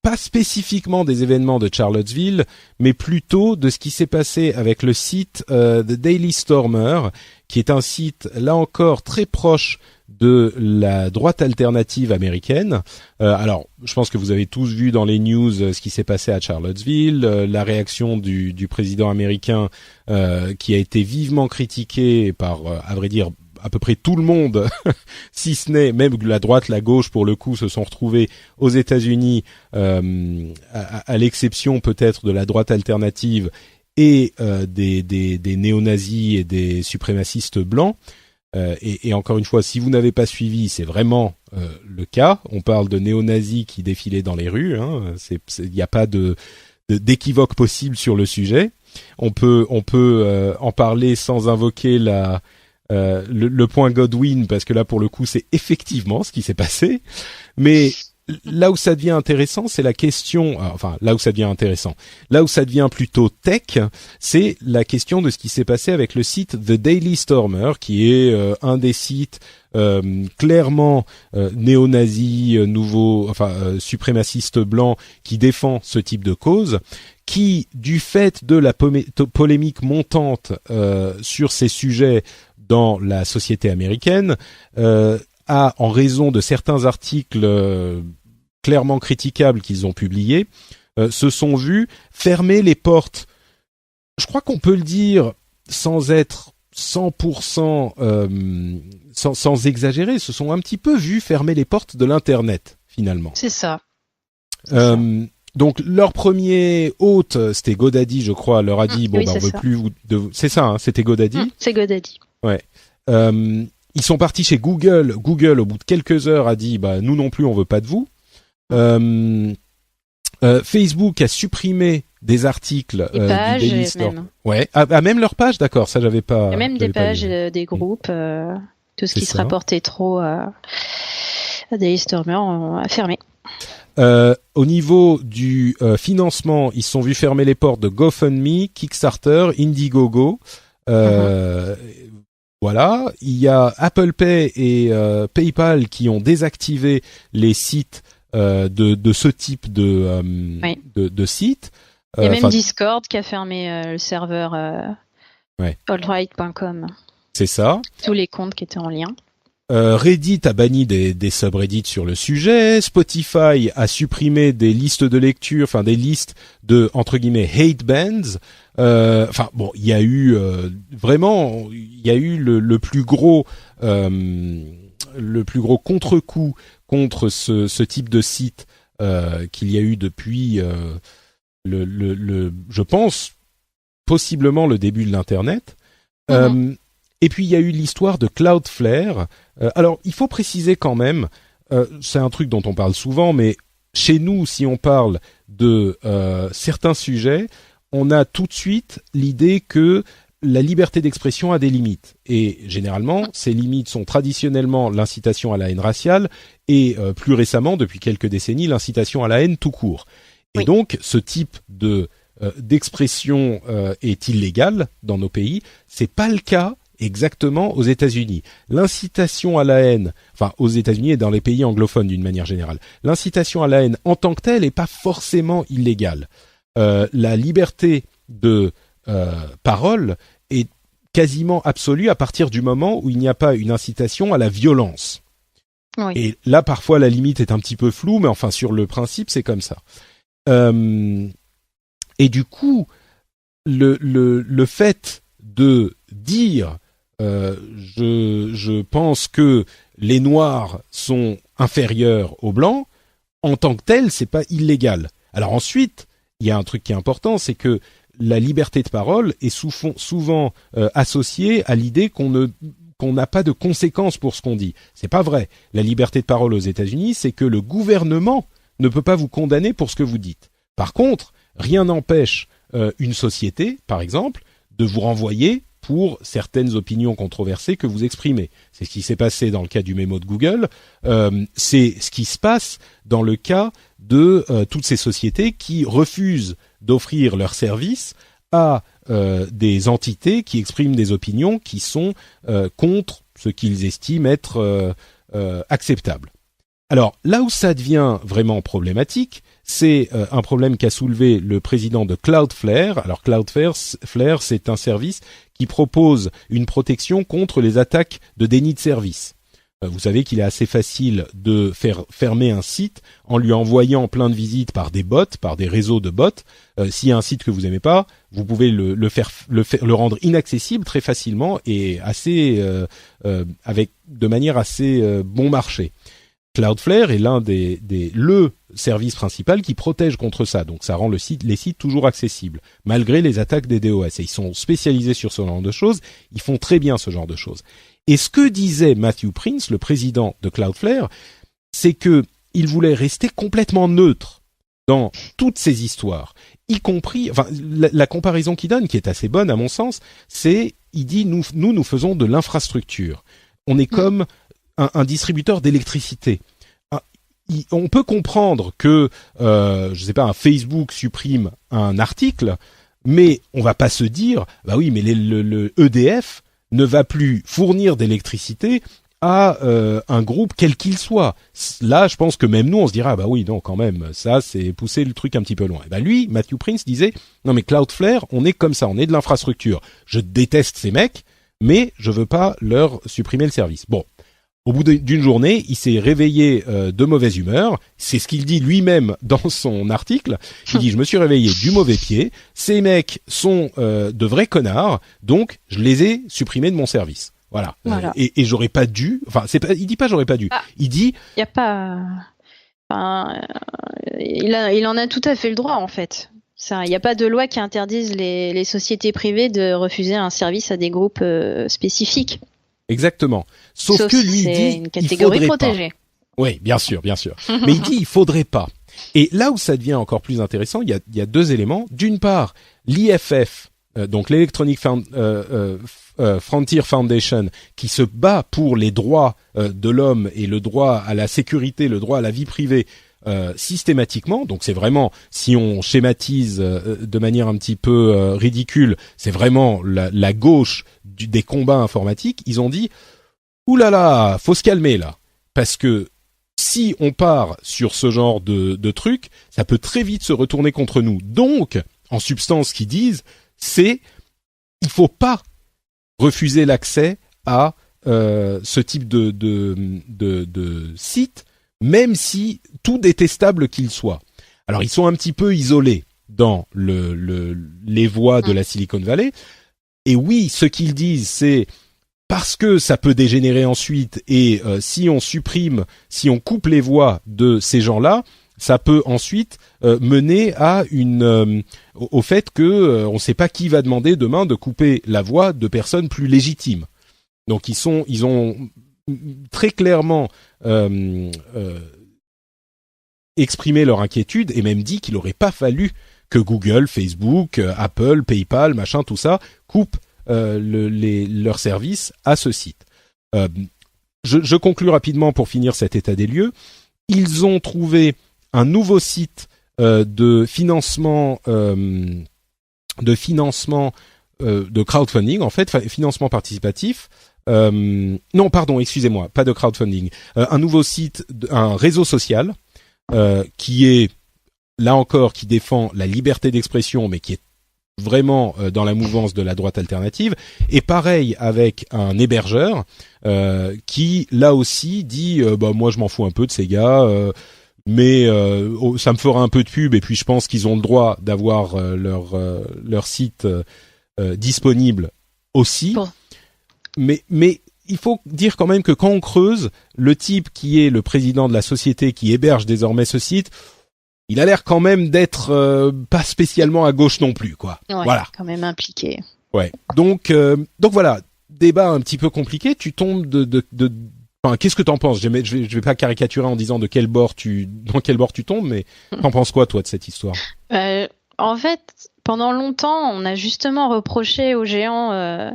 pas spécifiquement des événements de Charlottesville, mais plutôt de ce qui s'est passé avec le site The Daily Stormer, qui est un site, là encore, très proche de la droite alternative américaine. Alors, je pense que vous avez tous vu dans les news ce qui s'est passé à Charlottesville, la réaction du président américain qui a été vivement critiqué par, à vrai dire, à peu près tout le monde, si ce n'est même la droite, la gauche, pour le coup, se sont retrouvés aux États-Unis, à l'exception peut-être de la droite alternative et des néo-nazis et des suprémacistes blancs. Et encore une fois, si vous n'avez pas suivi, c'est vraiment le cas. On parle de néo-nazis qui défilaient dans les rues. Il n'y a pas d'équivoque possible sur le sujet. On peut en parler sans invoquer le point Godwin, parce que là, pour le coup, c'est effectivement ce qui s'est passé. Mais là où ça devient intéressant, c'est la question. Là où ça devient plutôt tech, c'est la question de ce qui s'est passé avec le site The Daily Stormer, qui est un des sites clairement néo-nazi, suprémaciste blanc, qui défend ce type de cause, qui, du fait de la polémique montante sur ces sujets dans la société américaine, a, en raison de certains articles clairement critiquables qu'ils ont publiés, se sont vus fermer les portes. Je crois qu'on peut le dire sans être 100%, sans exagérer, se sont un petit peu vus fermer les portes de l'Internet, finalement. C'est ça. Donc leur premier hôte, c'était GoDaddy, je crois, leur a dit oui, on veut plus c'est ça, hein, c'était GoDaddy. C'est GoDaddy. Ouais. Ils sont partis chez Google. Google, au bout de quelques heures, a dit nous non plus, on veut pas de vous. Facebook a supprimé des articles des pages, du Daily Store. même. Ouais, même leur page, d'accord, ça j'avais pas. Il y a même des pages, des groupes, tout ce qui se rapportait trop à Daily Stormer a fermé. Au niveau du financement, ils se sont vus fermer les portes de GoFundMe, Kickstarter, Indiegogo. Voilà, il y a Apple Pay et PayPal qui ont désactivé les sites de ce type de site. Il y a même Discord qui a fermé le serveur altright.com. C'est ça. Tous les comptes qui étaient en lien. Reddit a banni des subreddits sur le sujet. Spotify a supprimé des listes de lecture, enfin des listes de entre guillemets hate bands. Il y a eu vraiment, il y a eu le plus gros contre-coup contre ce type de site qu'il y a eu depuis je pense possiblement le début de l'internet. Et puis il y a eu l'histoire de Cloudflare. Alors il faut préciser quand même, c'est un truc dont on parle souvent, mais chez nous, si on parle de certains sujets, on a tout de suite l'idée que la liberté d'expression a des limites. Et généralement, ces limites sont traditionnellement l'incitation à la haine raciale et plus récemment, depuis quelques décennies, l'incitation à la haine tout court. Et donc, ce type d'expression est illégal dans nos pays. C'est pas le cas exactement aux États-Unis. L'incitation à la haine, enfin aux États-Unis et dans les pays anglophones d'une manière générale, l'incitation à la haine en tant que telle est pas forcément illégale. La liberté de parole est quasiment absolue à partir du moment où il n'y a pas une incitation à la violence. Oui. Et là, parfois, la limite est un petit peu floue, mais enfin, sur le principe, c'est comme ça. Et du coup, le fait de dire je pense que les Noirs sont inférieurs aux Blancs, en tant que tel, c'est pas illégal. Alors ensuite, il y a un truc qui est important, c'est que la liberté de parole est souvent associée à l'idée qu'on n'a pas de conséquences pour ce qu'on dit. C'est pas vrai. La liberté de parole aux États-Unis, c'est que le gouvernement ne peut pas vous condamner pour ce que vous dites. Par contre, rien n'empêche une société, par exemple, de vous renvoyer pour certaines opinions controversées que vous exprimez. C'est ce qui s'est passé dans le cas du mémo de Google. C'est ce qui se passe dans le cas de toutes ces sociétés qui refusent d'offrir leurs services à des entités qui expriment des opinions qui sont contre ce qu'ils estiment être acceptable. Alors, là où ça devient vraiment problématique, c'est un problème qu'a soulevé le président de Cloudflare. Alors, Cloudflare, c'est un service qui propose une protection contre les attaques de déni de service. Vous savez qu'il est assez facile de faire fermer un site en lui envoyant plein de visites par des bots, par des réseaux de bots. S'il y a un site que vous aimez pas, vous pouvez le rendre inaccessible très facilement et de manière assez bon marché. Cloudflare est le service principal qui protège contre ça. Donc ça rend les sites toujours accessibles, malgré les attaques des DOS. Et ils sont spécialisés sur ce genre de choses. Ils font très bien ce genre de choses. Et ce que disait Matthew Prince, le président de Cloudflare, c'est que il voulait rester complètement neutre dans toutes ces histoires, y compris, enfin, la comparaison qu'il donne, qui est assez bonne à mon sens, c'est, il dit, nous faisons de l'infrastructure. On est comme un distributeur d'électricité. On peut comprendre que, je sais pas, un Facebook supprime un article, mais on va pas se dire, bah oui, mais le EDF ne va plus fournir d'électricité à un groupe quel qu'il soit. Là, je pense que même nous, on se dira, ah bah oui, non, quand même, ça, c'est pousser le truc un petit peu loin. Et bah lui, Matthew Prince disait, non mais Cloudflare, on est comme ça, on est de l'infrastructure. Je déteste ces mecs, mais je veux pas leur supprimer le service. Bon. Au bout d'une journée, il s'est réveillé de mauvaise humeur. C'est ce qu'il dit lui-même dans son article. Il dit, je me suis réveillé du mauvais pied. Ces mecs sont de vrais connards, donc je les ai supprimés de mon service. Voilà. Et j'aurais pas dû. Enfin, il dit pas j'aurais pas dû. Il dit. Il y a pas. Enfin, il en a tout à fait le droit en fait. Il n'y a pas de loi qui interdise les sociétés privées de refuser un service à des groupes spécifiques. Exactement. Sauf que lui c'est dit une catégorie protégée. Oui, bien sûr. Mais il dit il faudrait pas. Et là où ça devient encore plus intéressant, il y a deux éléments. D'une part, l'IFF, donc l'Electronic Frontier Foundation, qui se bat pour les droits de l'homme et le droit à la sécurité, le droit à la vie privée systématiquement. Donc c'est vraiment, si on schématise de manière un petit peu ridicule, c'est vraiment la gauche des combats informatiques. Ils ont dit ouh là là, faut se calmer là, parce que si on part sur ce genre de truc, ça peut très vite se retourner contre nous. Donc, en substance, ce qu'ils disent, c'est il faut pas refuser l'accès à ce type de site, même si tout détestable qu'il soit. Alors, ils sont un petit peu isolés dans les voies de la Silicon Valley. Et oui, ce qu'ils disent, c'est parce que ça peut dégénérer ensuite, et si on coupe les voix de ces gens-là, ça peut ensuite mener à au fait que on ne sait pas qui va demander demain de couper la voix de personnes plus légitimes. Donc ils ont très clairement exprimé leur inquiétude et même dit qu'il n'aurait pas fallu que Google, Facebook, Apple, PayPal, machin, tout ça coupent leurs services à ce site. Je conclus rapidement pour finir cet état des lieux. Ils ont trouvé un nouveau site de financement de crowdfunding, en fait, financement participatif. Non, pardon, excusez-moi, pas de crowdfunding. Un nouveau site, un réseau social qui est là encore qui défend la liberté d'expression, mais qui est vraiment dans la mouvance de la droite alternative, et pareil avec un hébergeur qui là aussi dit moi je m'en fous un peu de ces gars, mais ça me fera un peu de pub, et puis je pense qu'ils ont le droit d'avoir leur site disponible aussi. Bon. Mais il faut dire quand même que quand on creuse, le type qui est le président de la société qui héberge désormais ce site, il a l'air quand même d'être pas spécialement à gauche non plus, quoi. Ouais, voilà. Quand même impliqué. Ouais. Donc voilà, débat un petit peu compliqué. Tu tombes enfin, qu'est-ce que t'en penses? Je vais pas caricaturer en disant dans quel bord tu tombes, mais t'en penses quoi toi de cette histoire? En fait, pendant longtemps, on a justement reproché aux géants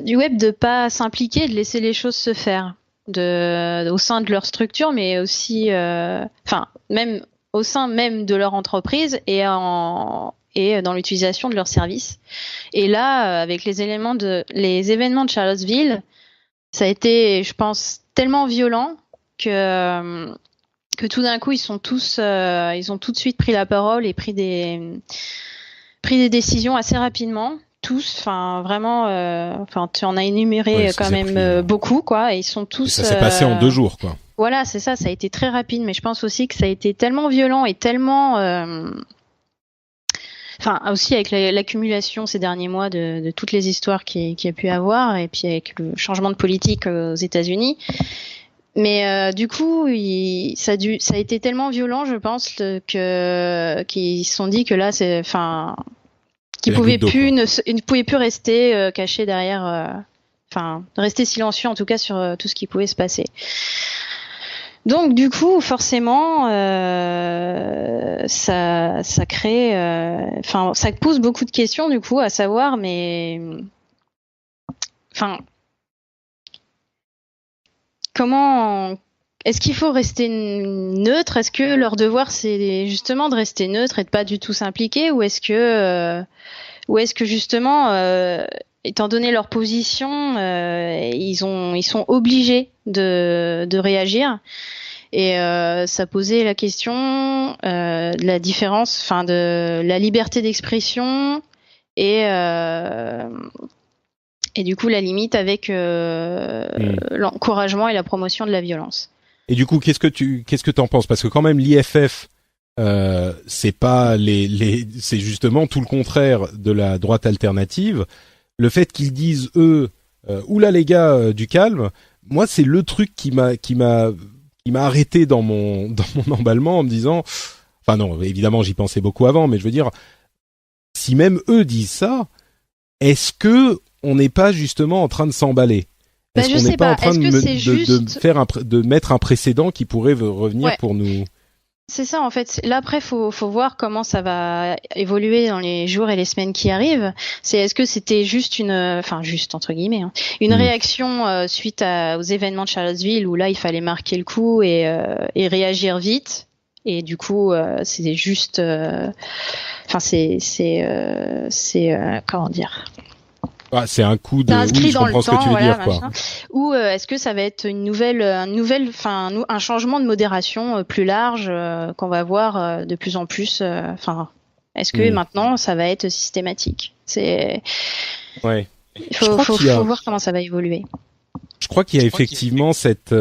du web de pas s'impliquer, de laisser les choses se faire, au sein de leur structure, mais aussi, même au sein même de leur entreprise et dans l'utilisation de leurs services. Et là, avec les événements de Charlottesville, ça a été, je pense, tellement violent que tout d'un coup, ils ont tout de suite pris la parole et pris des décisions assez rapidement. Tous, enfin vraiment, tu en as énuméré quand même beaucoup, quoi. Et ils sont tous. Et ça s'est passé en 2 jours, quoi. Voilà, c'est ça. Ça a été très rapide, mais je pense aussi que ça a été tellement violent et tellement, aussi avec l'accumulation ces derniers mois de toutes les histoires qu'il y a pu avoir, et puis avec le changement de politique aux États-Unis. Mais du coup, ça a été tellement violent, je pense, qu'ils se sont dit que là, qu'ils ne pouvaient plus rester cachés derrière, rester silencieux en tout cas sur tout ce qui pouvait se passer. Donc du coup, forcément, ça crée, ça pose beaucoup de questions du coup à savoir, mais, comment est-ce qu'il faut rester neutre? Est-ce que leur devoir c'est justement de rester neutre et de pas du tout s'impliquer, ou est-ce que justement, étant donné leur position, ils sont obligés de réagir? Et ça posait la question de la différence, de la liberté d'expression et du coup la limite avec l'encouragement et la promotion de la violence. Et du coup, qu'est-ce que t'en penses? Parce que quand même l'IFF, c'est pas c'est justement tout le contraire de la droite alternative. Le fait qu'ils disent eux, oula les gars, du calme. Moi, c'est le truc qui m'a arrêté dans mon emballement en me disant, enfin non, évidemment j'y pensais beaucoup avant, mais je veux dire, si même eux disent ça, est-ce que on n'est pas justement en train de s'emballer? Est-ce qu'on n'est pas en train de mettre un précédent qui pourrait revenir pour nous? C'est ça en fait. Là après, faut voir comment ça va évoluer dans les jours et les semaines qui arrivent. Est-ce que c'était juste juste entre guillemets, une réaction suite aux événements de Charlottesville où là il fallait marquer le coup et réagir vite. Et du coup, c'est juste, comment dire. Ah, c'est un coup de. Oui, je comprends ce que tu veux dire, quoi. Ou est-ce que ça va être un changement de modération plus large qu'on va voir de plus en plus. Est-ce que maintenant ça va être systématique? Ouais. Il faut voir comment ça va évoluer. Je crois qu'il y a effectivement cette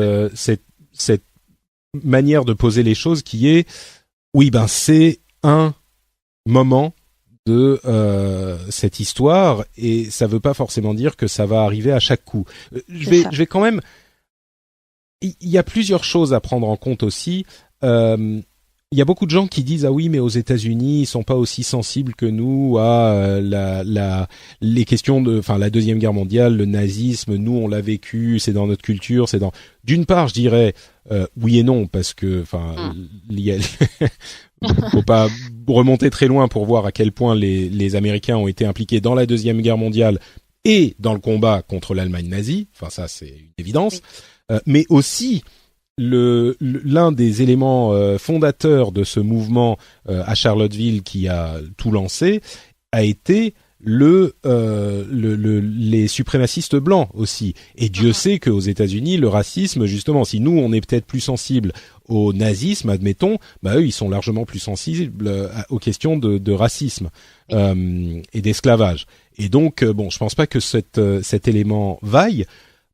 manière de poser les choses qui est, oui, ben c'est un moment de cette histoire et ça veut pas forcément dire que ça va arriver à chaque coup. Je vais quand même. Il y a plusieurs choses à prendre en compte aussi. Il y a beaucoup de gens qui disent ah oui mais aux États-Unis ils sont pas aussi sensibles que nous à les questions de la Deuxième Guerre mondiale, le nazisme. Nous on l'a vécu, c'est dans notre culture, c'est dans. D'une part je dirais oui et non parce que faut pas remonter très loin pour voir à quel point les Américains ont été impliqués dans la Deuxième Guerre mondiale et dans le combat contre l'Allemagne nazie. Enfin ça c'est une évidence. Mais aussi l'un des éléments fondateurs de ce mouvement à Charlottesville qui a tout lancé a été les suprémacistes blancs aussi. Et Dieu sait qu'aux États-Unis, le racisme, justement, si nous on est peut-être plus sensibles au nazisme, admettons, bah eux ils sont largement plus sensibles aux questions de racisme et d'esclavage. Et donc je pense pas que cet élément vaille.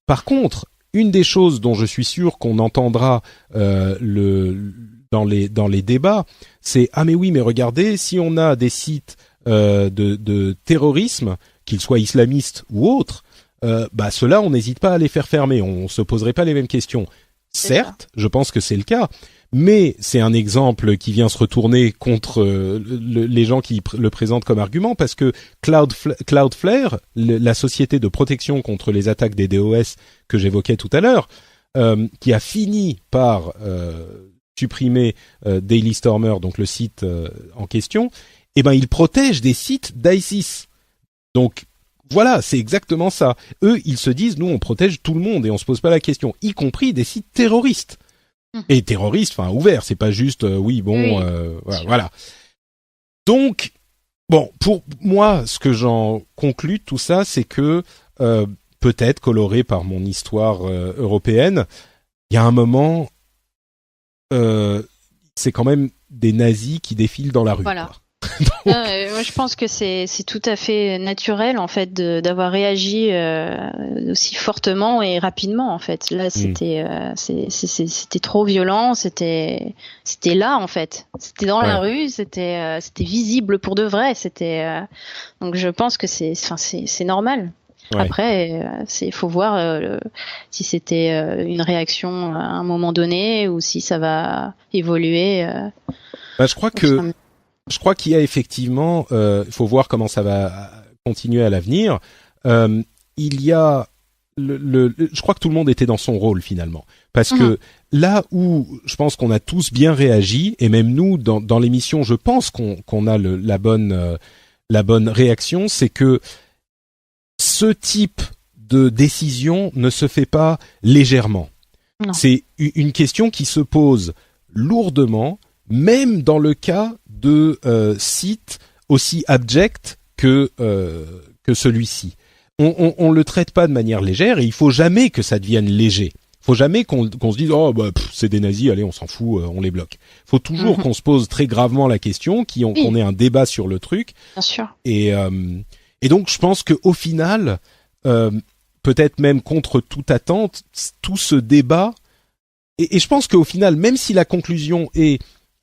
Par contre, une des choses dont je suis sûr qu'on entendra dans les débats, c'est ah mais oui mais regardez, si on a des sites de terrorisme, qu'ils soient islamistes ou autres, ceux-là on n'hésite pas à les faire fermer, on se poserait pas les mêmes questions. Certes, je pense que c'est le cas, mais c'est un exemple qui vient se retourner contre les gens qui le présentent comme argument, parce que Cloudflare, la société de protection contre les attaques des DOS que j'évoquais tout à l'heure, qui a fini par supprimer Daily Stormer, donc le site en question, il protège des sites d'ISIS. Donc voilà, c'est exactement ça. Eux, ils se disent, nous, on protège tout le monde et on se pose pas la question, y compris des sites terroristes. Et terroristes, ouverts, c'est pas juste, voilà. Donc, pour moi, ce que j'en conclus de tout ça, c'est que, peut-être coloré par mon histoire européenne, il y a un moment, c'est quand même des nazis qui défilent dans la rue. Voilà. Quoi. Moi, je pense que c'est tout à fait naturel en fait d'avoir réagi aussi fortement et rapidement en fait. Là, c'était trop violent, c'était là en fait. C'était dans la rue, c'était visible pour de vrai. Donc je pense que c'est normal. Ouais. Après, faut voir si c'était une réaction à un moment donné ou si ça va évoluer. Je crois qu'il y a effectivement, il faut voir comment ça va continuer à l'avenir. Il y a je crois que tout le monde était dans son rôle finalement, parce que là où je pense qu'on a tous bien réagi, et même nous dans l'émission, je pense qu'on a la bonne réaction, c'est que ce type de décision ne se fait pas légèrement. Non. C'est une question qui se pose lourdement, même dans le cas de sites aussi abjects que celui-ci. On le traite pas de manière légère et il faut jamais que ça devienne léger. Faut jamais qu'on se dise c'est des nazis, allez on s'en fout, on les bloque. Faut toujours qu'on se pose très gravement la question, qu'on ait un débat sur le truc. Bien sûr. Et donc je pense que au final, peut-être même contre toute attente, tout ce débat et je pense qu'au final, même si la conclusion est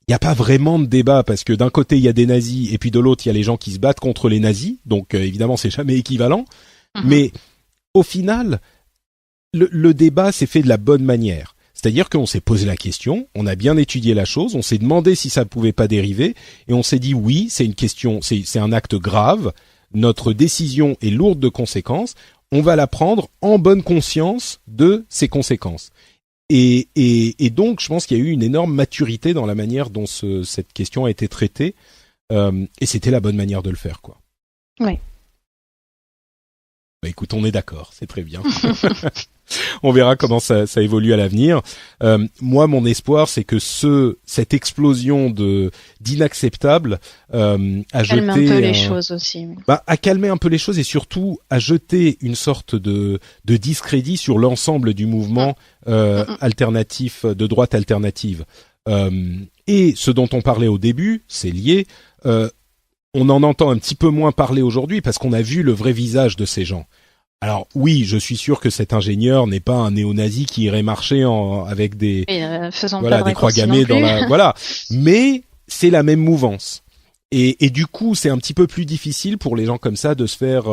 il n'y a pas vraiment de débat parce que d'un côté il y a des nazis et puis de l'autre il y a les gens qui se battent contre les nazis, donc évidemment c'est jamais équivalent, mais au final le débat s'est fait de la bonne manière, C'est-à-dire qu'on s'est posé la question, on a bien étudié la chose, on s'est demandé si ça pouvait pas dériver, et on s'est dit oui, c'est une question, c'est un acte grave, notre décision est lourde de conséquences, on va la prendre en bonne conscience de ses conséquences. Et donc, je pense qu'il y a eu une énorme maturité dans la manière dont cette question a été traitée, et c'était la bonne manière de le faire, quoi. Oui. Bah, écoute, on est d'accord, c'est très bien. On verra comment ça évolue à l'avenir. Moi, mon espoir, c'est que cette explosion d'inacceptable a calme jeté un peu les choses aussi. a calmé un peu les choses et surtout a jeté une sorte de discrédit sur l'ensemble du mouvement alternatif de droite alternative. Et ce dont on parlait au début, c'est lié. On en entend un petit peu moins parler aujourd'hui parce qu'on a vu le vrai visage de ces gens. Alors oui, je suis sûr que cet ingénieur n'est pas un néo-nazi qui irait marcher avec des des croix gammées dans la mais c'est la même mouvance. Et du coup, c'est un petit peu plus difficile pour les gens comme ça de se faire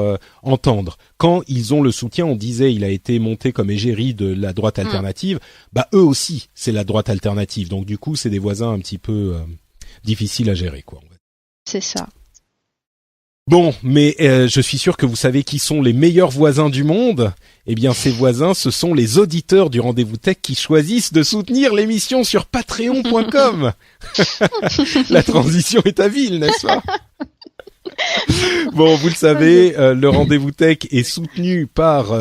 entendre. Quand ils ont le soutien, on disait il a été monté comme égérie de la droite alternative, eux aussi, c'est la droite alternative. Donc du coup, c'est des voisins un petit peu difficiles à gérer, quoi. C'est ça. Bon, mais je suis sûr que vous savez qui sont les meilleurs voisins du monde. Eh bien, ces voisins, ce sont les auditeurs du Rendez-vous Tech qui choisissent de soutenir l'émission sur patreon.com. La transition est habile, n'est-ce pas? Bon, vous le savez, le Rendez-vous Tech est soutenu par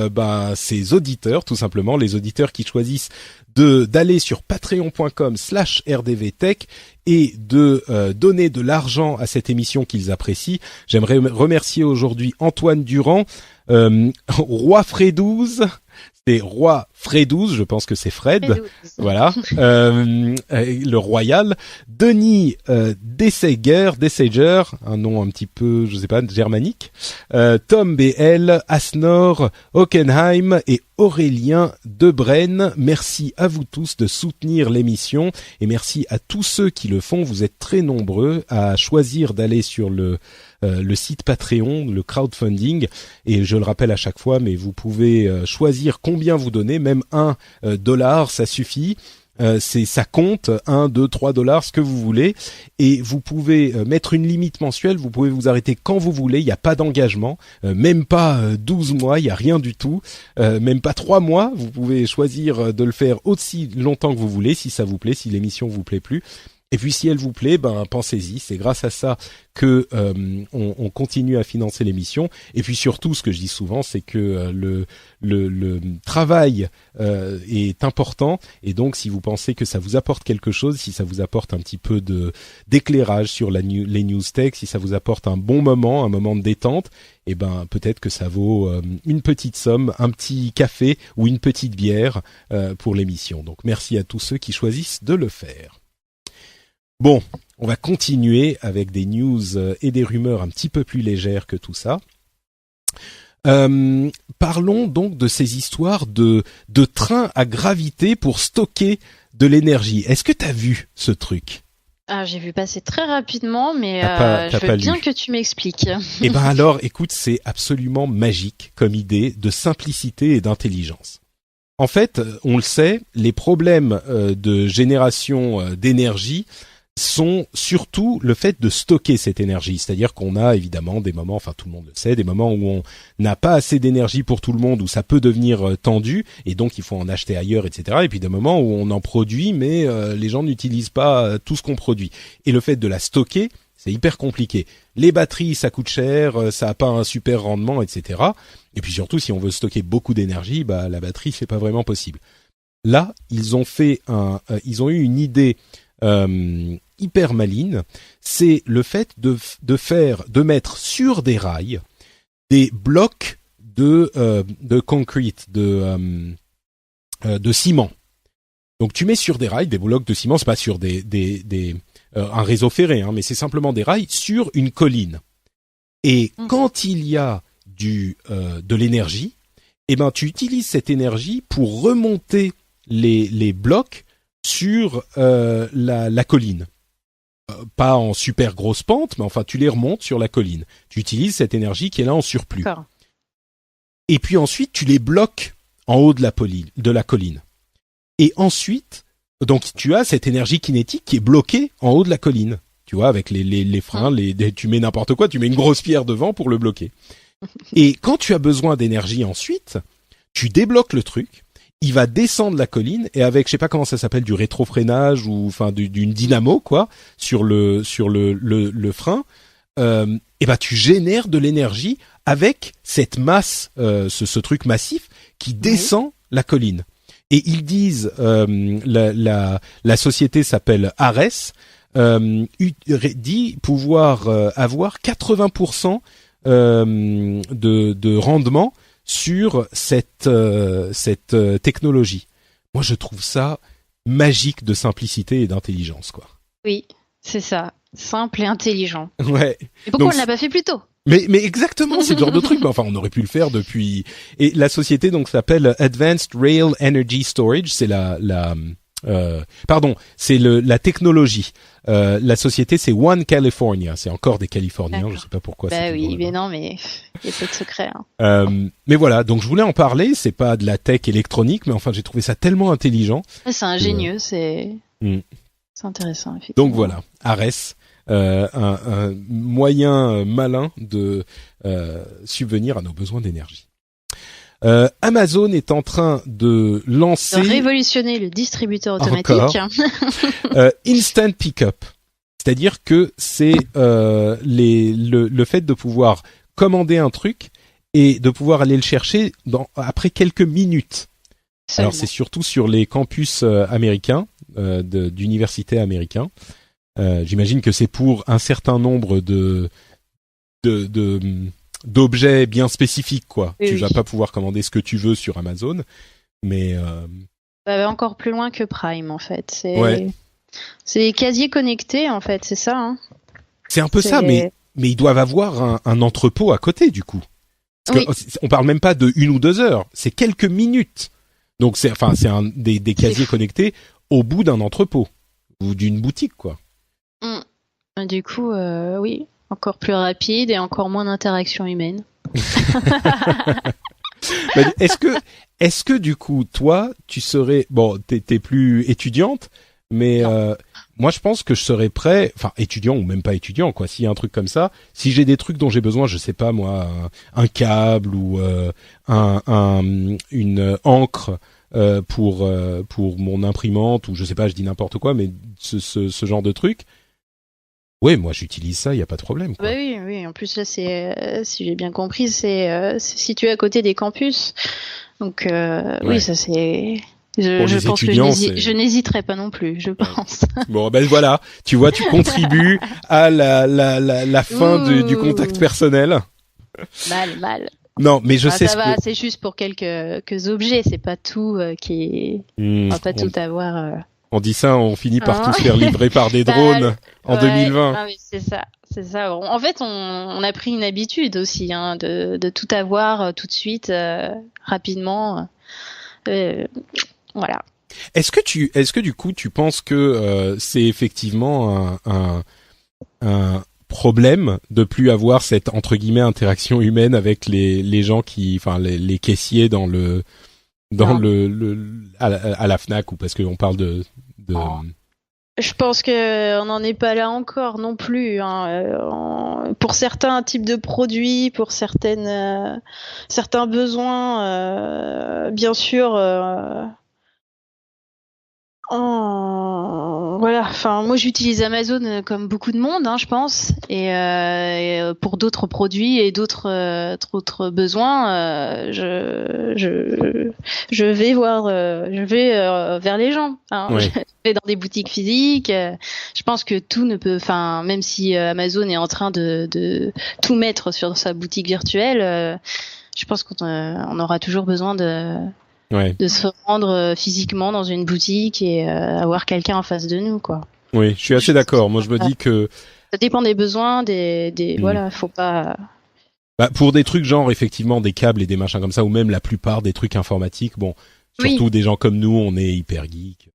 ses auditeurs, tout simplement, les auditeurs qui choisissent d'aller sur patreon.com/rdvtech et de donner de l'argent à cette émission qu'ils apprécient. J'aimerais remercier aujourd'hui Antoine Durand, Roi Fredouze, c'est Roi Fredouze, je pense que c'est Fred, voilà, le royal, Denis Dessager, un nom un petit peu, je sais pas, germanique, Tom BL, Asnor, Hockenheim et Aurélien Debrenne. Merci à vous tous de soutenir l'émission et merci à tous ceux qui le font. Vous êtes très nombreux à choisir d'aller sur le site Patreon, le crowdfunding, et je le rappelle à chaque fois, mais vous pouvez choisir combien vous donnez, même $1, ça suffit. Ça compte, 1, 2, 3 dollars, ce que vous voulez, et vous pouvez mettre une limite mensuelle, vous pouvez vous arrêter quand vous voulez, il n'y a pas d'engagement, même pas 12 mois, il n'y a rien du tout, même pas 3 mois, vous pouvez choisir de le faire aussi longtemps que vous voulez, si ça vous plaît, si l'émission vous plaît plus. Et puis si elle vous plaît, pensez-y, c'est grâce à ça que on continue à financer l'émission. Et puis surtout, ce que je dis souvent, c'est que le travail est important. Et donc, si vous pensez que ça vous apporte quelque chose, si ça vous apporte un petit peu d'éclairage sur les news tech, si ça vous apporte un bon moment, un moment de détente, peut-être que ça vaut une petite somme, un petit café ou une petite bière pour l'émission. Donc, merci à tous ceux qui choisissent de le faire. Bon, on va continuer avec des news et des rumeurs un petit peu plus légères que tout ça. Parlons donc de ces histoires de trains à gravité pour stocker de l'énergie. Est-ce que tu as vu ce truc ? Ah, j'ai vu passer très rapidement, mais je veux bien que tu m'expliques. Eh ben alors, écoute, c'est absolument magique comme idée de simplicité et d'intelligence. En fait, on le sait, les problèmes de génération d'énergie sont surtout le fait de stocker cette énergie. C'est-à-dire qu'on a évidemment des moments, enfin tout le monde le sait, des moments où on n'a pas assez d'énergie pour tout le monde, où ça peut devenir tendu, et donc il faut en acheter ailleurs, etc. Et puis des moments où on en produit, mais les gens n'utilisent pas tout ce qu'on produit. Et le fait de la stocker, c'est hyper compliqué. Les batteries, ça coûte cher, ça n'a pas un super rendement, etc. Et puis surtout, si on veut stocker beaucoup d'énergie, la batterie, c'est pas vraiment possible. Là, ils ont eu une idée hyper maligne, c'est le fait de mettre sur des rails des blocs de concrete, de ciment. Donc tu mets sur des rails des blocs de ciment, c'est pas sur un réseau ferré, mais c'est simplement des rails sur une colline. Et quand il y a de l'énergie, tu utilises cette énergie pour remonter les blocs sur la colline. Pas en super grosse pente, mais enfin tu les remontes sur la colline. Tu utilises cette énergie qui est là en surplus. D'accord. Et puis ensuite tu les bloques en haut de la colline. Et ensuite, donc tu as cette énergie kinétique qui est bloquée en haut de la colline. Tu vois, avec les freins, tu mets n'importe quoi, tu mets une grosse pierre devant pour le bloquer. Et quand tu as besoin d'énergie ensuite, tu débloques le truc, il va descendre la colline et avec, je sais pas comment ça s'appelle, du rétrofreinage ou enfin d'une dynamo quoi, sur le frein, et ben tu génères de l'énergie avec cette masse, ce truc massif qui descend la colline. Et ils disent, la société s'appelle Ares, dit pouvoir avoir 80% de rendement sur cette technologie. Moi, je trouve ça magique de simplicité et d'intelligence, quoi. Oui, c'est ça, simple et intelligent. Ouais. Et pourquoi on l'a pas fait plus tôt? Mais exactement, c'est le genre de truc. Mais enfin, on aurait pu le faire depuis. Et la société donc s'appelle Advanced Rail Energy Storage. C'est c'est la technologie. La société, c'est One California. C'est encore des Californiens. D'accord. Je sais pas pourquoi. Bah oui, mais non, mais il y a pas de secret. Hein. Mais voilà. Donc je voulais en parler. C'est pas de la tech électronique, mais enfin, j'ai trouvé ça tellement intelligent. C'est ingénieux. C'est intéressant. Effectivement. Donc voilà, Ares. Un moyen malin de subvenir à nos besoins d'énergie. Amazon est en train de lancer... De révolutionner le distributeur automatique. Instant Pickup. C'est-à-dire que c'est le fait de pouvoir commander un truc et de pouvoir aller le chercher après quelques minutes. Seulement. Alors c'est surtout sur les campus américains, d'universités américains. J'imagine que c'est pour un certain nombre d'objets bien spécifiques, quoi. Oui, tu vas pas pouvoir commander ce que tu veux sur Amazon, mais ça va encore plus loin que Prime, en fait. C'est casier connecté, en fait, c'est ça. Hein. C'est un peu ça, mais ils doivent avoir un entrepôt à côté, du coup. Parce que on parle même pas de 1 ou 2 heures, c'est quelques minutes. Donc c'est des casiers connectés au bout d'un entrepôt ou d'une boutique, quoi. Du coup, oui, encore plus rapide et encore moins d'interaction humaine. Est-ce que du coup, toi, tu serais t'es plus étudiante, mais moi, je pense que je serais prêt, enfin étudiant ou même pas étudiant, quoi. S'il y a un truc comme ça, si j'ai des trucs dont j'ai besoin, je sais pas moi, un câble ou une encre. Pour mon imprimante ou je sais pas, je dis n'importe quoi, mais ce genre de truc. Ouais, moi j'utilise ça, il y a pas de problème. Quoi. Bah oui. En plus là, c'est si j'ai bien compris, c'est situé à côté des campus. Donc oui, ça c'est. Je pense que je n'hésiterai pas non plus. Je pense. Bon, ben voilà. Tu vois, tu contribues à la fin du contact personnel. Mal. Non, mais je sais. Ça va, c'est juste pour quelques objets. C'est pas tout qui est. On va pas tout avoir. On dit ça, on finit par tous se faire livrer par des drones en 2020. Ah oui, c'est ça. En fait, on a pris une habitude aussi de tout avoir tout de suite, rapidement. Voilà. Est-ce que du coup tu penses que c'est effectivement un problème de plus avoir cette entre guillemets interaction humaine avec les gens les caissiers à la Fnac ou parce qu'on parle de... Je pense qu'on n'en est pas là encore non plus. Pour certains types de produits, pour certains besoins, bien sûr. Voilà. Enfin, moi, j'utilise Amazon comme beaucoup de monde, je pense, et pour d'autres produits et d'autres besoins, je vais voir, vers les gens. Oui. Je vais dans des boutiques physiques. Je pense que tout ne peut, enfin, même si Amazon est en train de tout mettre sur sa boutique virtuelle, je pense qu'on aura toujours besoin de se rendre physiquement dans une boutique et avoir quelqu'un en face de nous, quoi. Oui, je suis assez d'accord. Moi, je me dis que ça dépend des besoins, voilà, faut pas. Pour des trucs genre effectivement des câbles et des machins comme ça, ou même la plupart des trucs informatiques, surtout des gens comme nous, on est hyper geek,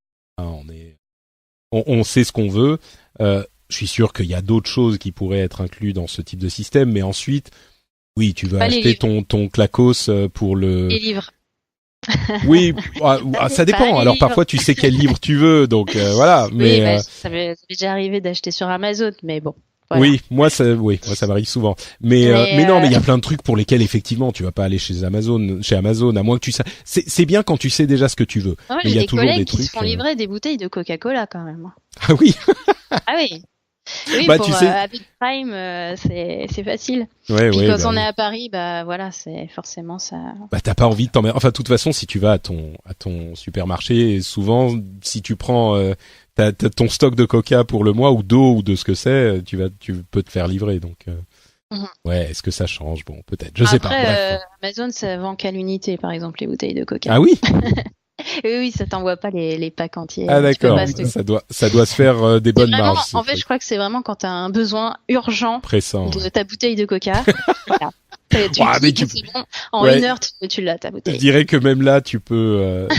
on sait ce qu'on veut. Je suis sûr qu'il y a d'autres choses qui pourraient être inclus dans ce type de système, mais ensuite, oui, tu vas acheter ton clacos pour le. Les livres. Oui, ça dépend. Alors parfois tu sais quel livre tu veux, donc voilà. Mais oui, ça m'est déjà arrivé d'acheter sur Amazon, mais bon. Voilà. Oui, moi ça m'arrive souvent. Mais non, mais il y a plein de trucs pour lesquels effectivement tu vas pas aller chez Amazon, à moins que tu sais. C'est bien quand tu sais déjà ce que tu veux. Non, mais il y a toujours des trucs qui se font livrer des bouteilles de Coca-Cola quand même. Ah oui. Ah oui. Oui, bah, pour tu sais... Happy Prime, c'est facile. Ouais, puis ouais, quand on est à Paris, bah voilà, c'est forcément ça. Bah t'as pas envie de t'emmerder. Enfin, de toute façon, si tu vas à ton supermarché, souvent, si tu prends t'as ton stock de Coca pour le mois ou d'eau ou de ce que c'est, tu peux te faire livrer. Donc ouais, est-ce que ça change? Bon, peut-être. Je sais pas. Bref. Amazon, ça vend qu'à l'unité, par exemple, les bouteilles de Coca. Ah oui. Oui, ça t'envoie pas les packs entiers. Ah d'accord, ça doit se faire des bonnes vraiment, marges. En fait, je crois que c'est vraiment quand t'as un besoin urgent pressant de ta bouteille de Coca. Voilà. Bon, en 1 heure, tu l'as ta bouteille. Je dirais que même là, tu peux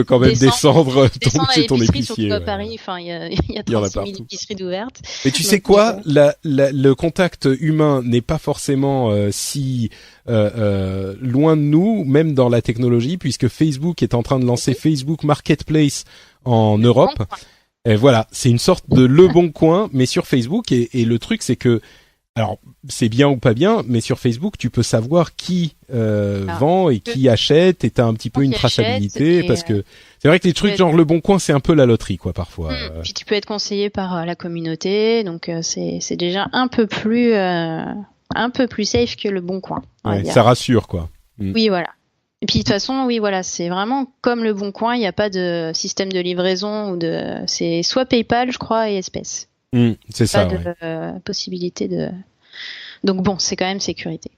quand même descendre chez ton épicier. Surtout à Paris, enfin, il y a 36 000 épiceries d'ouvertes. Mais tu sais quoi, le contact humain n'est pas forcément si loin de nous, même dans la technologie, puisque Facebook est en train de lancer Facebook Marketplace en Europe. Et voilà, c'est une sorte de Le Bon Coin, mais sur Facebook. Et le truc, c'est que alors, c'est bien ou pas bien, mais sur Facebook, tu peux savoir qui vend et qui achète, et t'as un petit peu une traçabilité, parce que c'est vrai que les trucs genre Le Bon Coin, c'est un peu la loterie, quoi, parfois. Puis tu peux être conseillé par la communauté, donc c'est déjà un peu plus safe que Le Bon Coin. Ouais, ça rassure, quoi. Oui, voilà. Et puis de toute façon, oui, voilà, c'est vraiment comme Le Bon Coin, il n'y a pas de système de livraison c'est soit PayPal, je crois, et espèces. C'est ça. Pas de possibilité de. Donc bon, c'est quand même sécurité.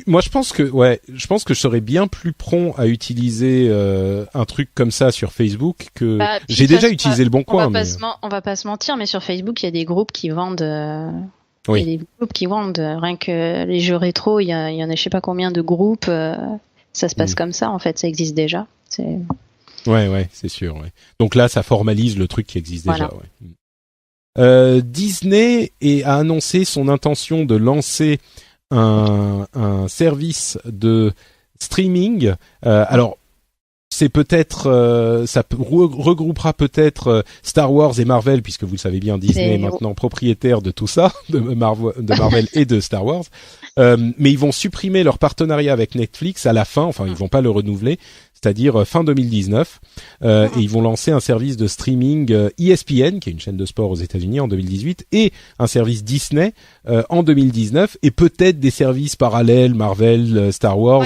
Moi, je pense que je serais bien plus prompt à utiliser un truc comme ça sur Facebook que j'ai déjà utilisé Le Bon Coin. On va pas se mentir, mais sur Facebook, il y a des groupes qui vendent. Oui. Il y a des groupes qui vendent rien que les jeux rétro. Il y en a je sais pas combien de groupes. Ça se passe comme ça, en fait, ça existe déjà. Ouais, c'est sûr. Ouais. Donc là, ça formalise le truc qui existe déjà. Ouais. Disney a annoncé son intention de lancer un service de streaming. Alors, c'est peut-être, ça regroupera peut-être Star Wars et Marvel, puisque vous le savez bien, Disney est maintenant propriétaire de tout ça, de Marvel et de Star Wars. Mais ils vont supprimer leur partenariat avec Netflix à la fin. Enfin, ils vont pas le renouveler. C'est-à-dire fin 2019, et ils vont lancer un service de streaming ESPN, qui est une chaîne de sport aux États-Unis, en 2018, et un service Disney en 2019, et peut-être des services parallèles, Marvel, Star Wars,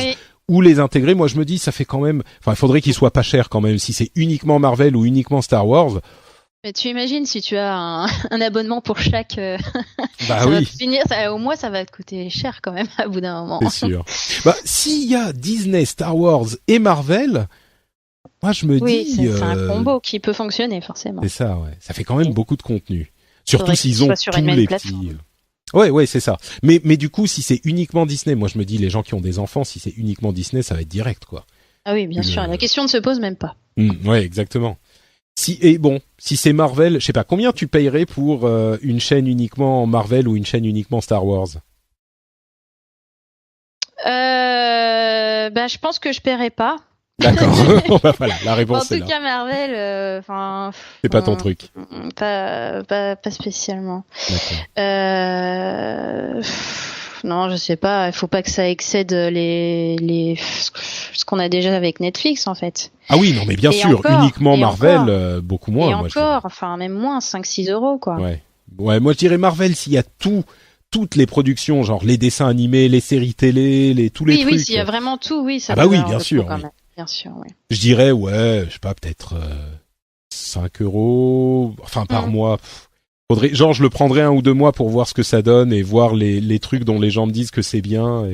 ou les intégrer. Moi, je me dis, ça fait quand même, enfin, il faudrait qu'ils soient pas chers quand même. Si c'est uniquement Marvel ou uniquement Star Wars. Mais tu imagines si tu as un abonnement pour chaque. Bah oui. Au moins, ça va te coûter cher quand même à bout d'un moment. C'est sûr. Bah, s'il y a Disney, Star Wars et Marvel, moi je me dis. C'est un combo qui peut fonctionner forcément. C'est ça, ouais. Ça fait quand même beaucoup de contenu. Surtout s'ils ont tous les petits. Ouais, c'est ça. Mais du coup, si c'est uniquement Disney, moi je me dis les gens qui ont des enfants, si c'est uniquement Disney, ça va être direct, quoi. Ah oui, bien sûr. La question ne se pose même pas. Ouais, exactement. Si c'est Marvel, je sais pas, combien tu payerais pour une chaîne uniquement Marvel ou une chaîne uniquement Star Wars? Je pense que je paierais pas. D'accord. Voilà, la réponse est là. En tout cas, Marvel, c'est pas ton truc. Pas spécialement. Non, je sais pas. Il faut pas que ça excède ce qu'on a déjà avec Netflix, en fait. Ah oui, non, mais bien sûr, uniquement Marvel, beaucoup moins. Et encore, même moins, 5-6 euros, quoi. Ouais, moi je dirais Marvel s'il y a toutes les productions, genre les dessins animés, les séries télé, tous les trucs. Oui, s'il y a vraiment tout, oui, ça. Ah bah oui, bien sûr. Bien sûr, oui. Je dirais, je sais pas, peut-être 5 euros, enfin par mois. Faudrait, genre, je le prendrais 1 ou 2 mois pour voir ce que ça donne et voir les trucs dont les gens me disent que c'est bien.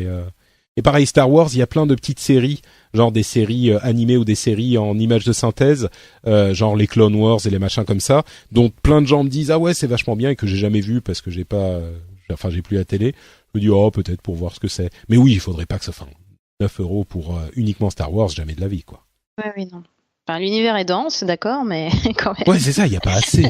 Et pareil, Star Wars, il y a plein de petites séries, genre des séries animées ou des séries en images de synthèse, genre les Clone Wars et les machins comme ça, dont plein de gens me disent ah ouais c'est vachement bien et que j'ai jamais vu parce que j'ai plus la télé. Je me dis peut-être pour voir ce que c'est. Mais oui, il faudrait pas que ça fasse 9 euros pour uniquement Star Wars, jamais de la vie, quoi. Oui, non. Enfin, l'univers est dense, d'accord, mais quand même. Ouais, c'est ça, il y a pas assez.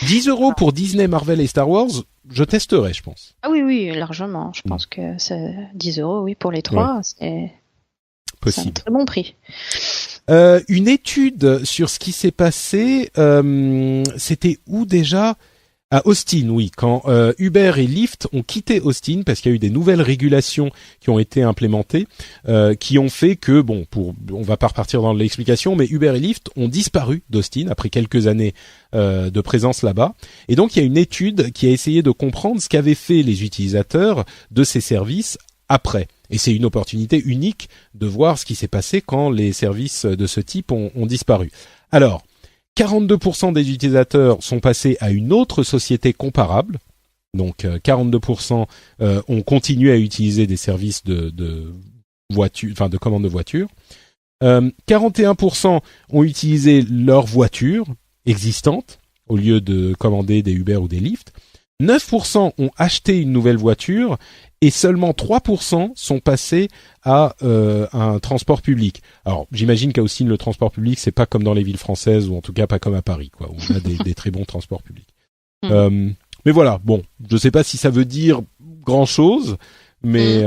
10 euros pour Disney, Marvel et Star Wars, je testerai, je pense. Ah oui, largement. Je pense que c'est 10 euros, oui, pour les trois, c'est possible. C'est un très bon prix. Une étude sur ce qui s'est passé, c'était où déjà ? À Austin, oui, quand Uber et Lyft ont quitté Austin parce qu'il y a eu des nouvelles régulations qui ont été implémentées, qui ont fait que, on va pas repartir dans l'explication, mais Uber et Lyft ont disparu d'Austin après quelques années de présence là-bas. Et donc, il y a une étude qui a essayé de comprendre ce qu'avaient fait les utilisateurs de ces services après. Et c'est une opportunité unique de voir ce qui s'est passé quand les services de ce type ont disparu. Alors, 42% des utilisateurs sont passés à une autre société comparable. Donc 42% ont continué à utiliser des services de voiture, enfin de commande de voiture. 41% ont utilisé leur voiture existante au lieu de commander des Uber ou des Lyft. 9% ont acheté une nouvelle voiture et seulement 3% sont passés à un transport public. Alors, j'imagine qu'à Austin, le transport public, c'est pas comme dans les villes françaises, ou en tout cas pas comme à Paris, quoi, où on a des très bons transports publics. Mais voilà, bon, je sais pas si ça veut dire grand-chose, mais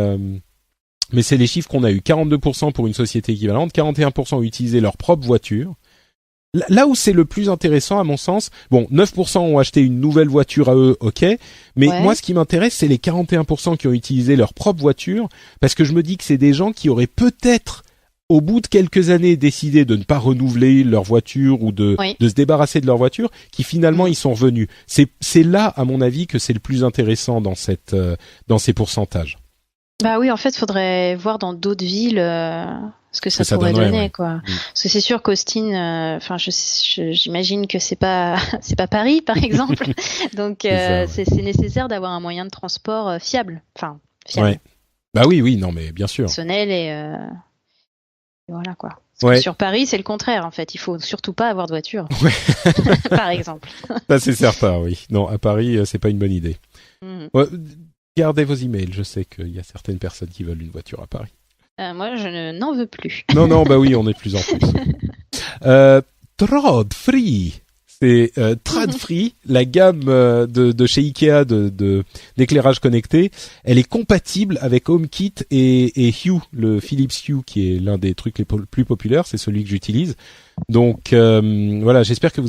c'est les chiffres qu'on a eu. 42% pour une société équivalente, 41% ont utilisé leur propre voiture. Là où c'est le plus intéressant à mon sens, 9% ont acheté une nouvelle voiture à eux, ok, mais moi ce qui m'intéresse c'est les 41% qui ont utilisé leur propre voiture, parce que je me dis que c'est des gens qui auraient peut-être au bout de quelques années décidé de ne pas renouveler leur voiture ou de se débarrasser de leur voiture, qui finalement ils sont revenus. C'est là à mon avis que c'est le plus intéressant dans ces pourcentages. Bah oui, en fait, faudrait voir dans d'autres villes ce que ça pourrait donner, quoi. Parce que c'est sûr qu'Austin, j'imagine que c'est pas Paris, par exemple. Donc c'est nécessaire d'avoir un moyen de transport fiable. Enfin, fiable. Ouais. Bah oui, non, mais bien sûr. Personnel et voilà quoi. Parce que sur Paris, c'est le contraire en fait. Il faut surtout pas avoir de voiture, par exemple. Ça c'est certain, oui. Non, à Paris, c'est pas une bonne idée. Gardez vos emails. Je sais qu'il y a certaines personnes qui veulent une voiture à Paris. Moi, je n'en veux plus. Non, bah oui, on est de plus en plus. Trådfri, c'est Trådfri, la gamme de chez Ikea d'éclairage connecté. Elle est compatible avec HomeKit et Hue, le Philips Hue, qui est l'un des trucs les plus populaires. C'est celui que j'utilise. Donc voilà, j'espère que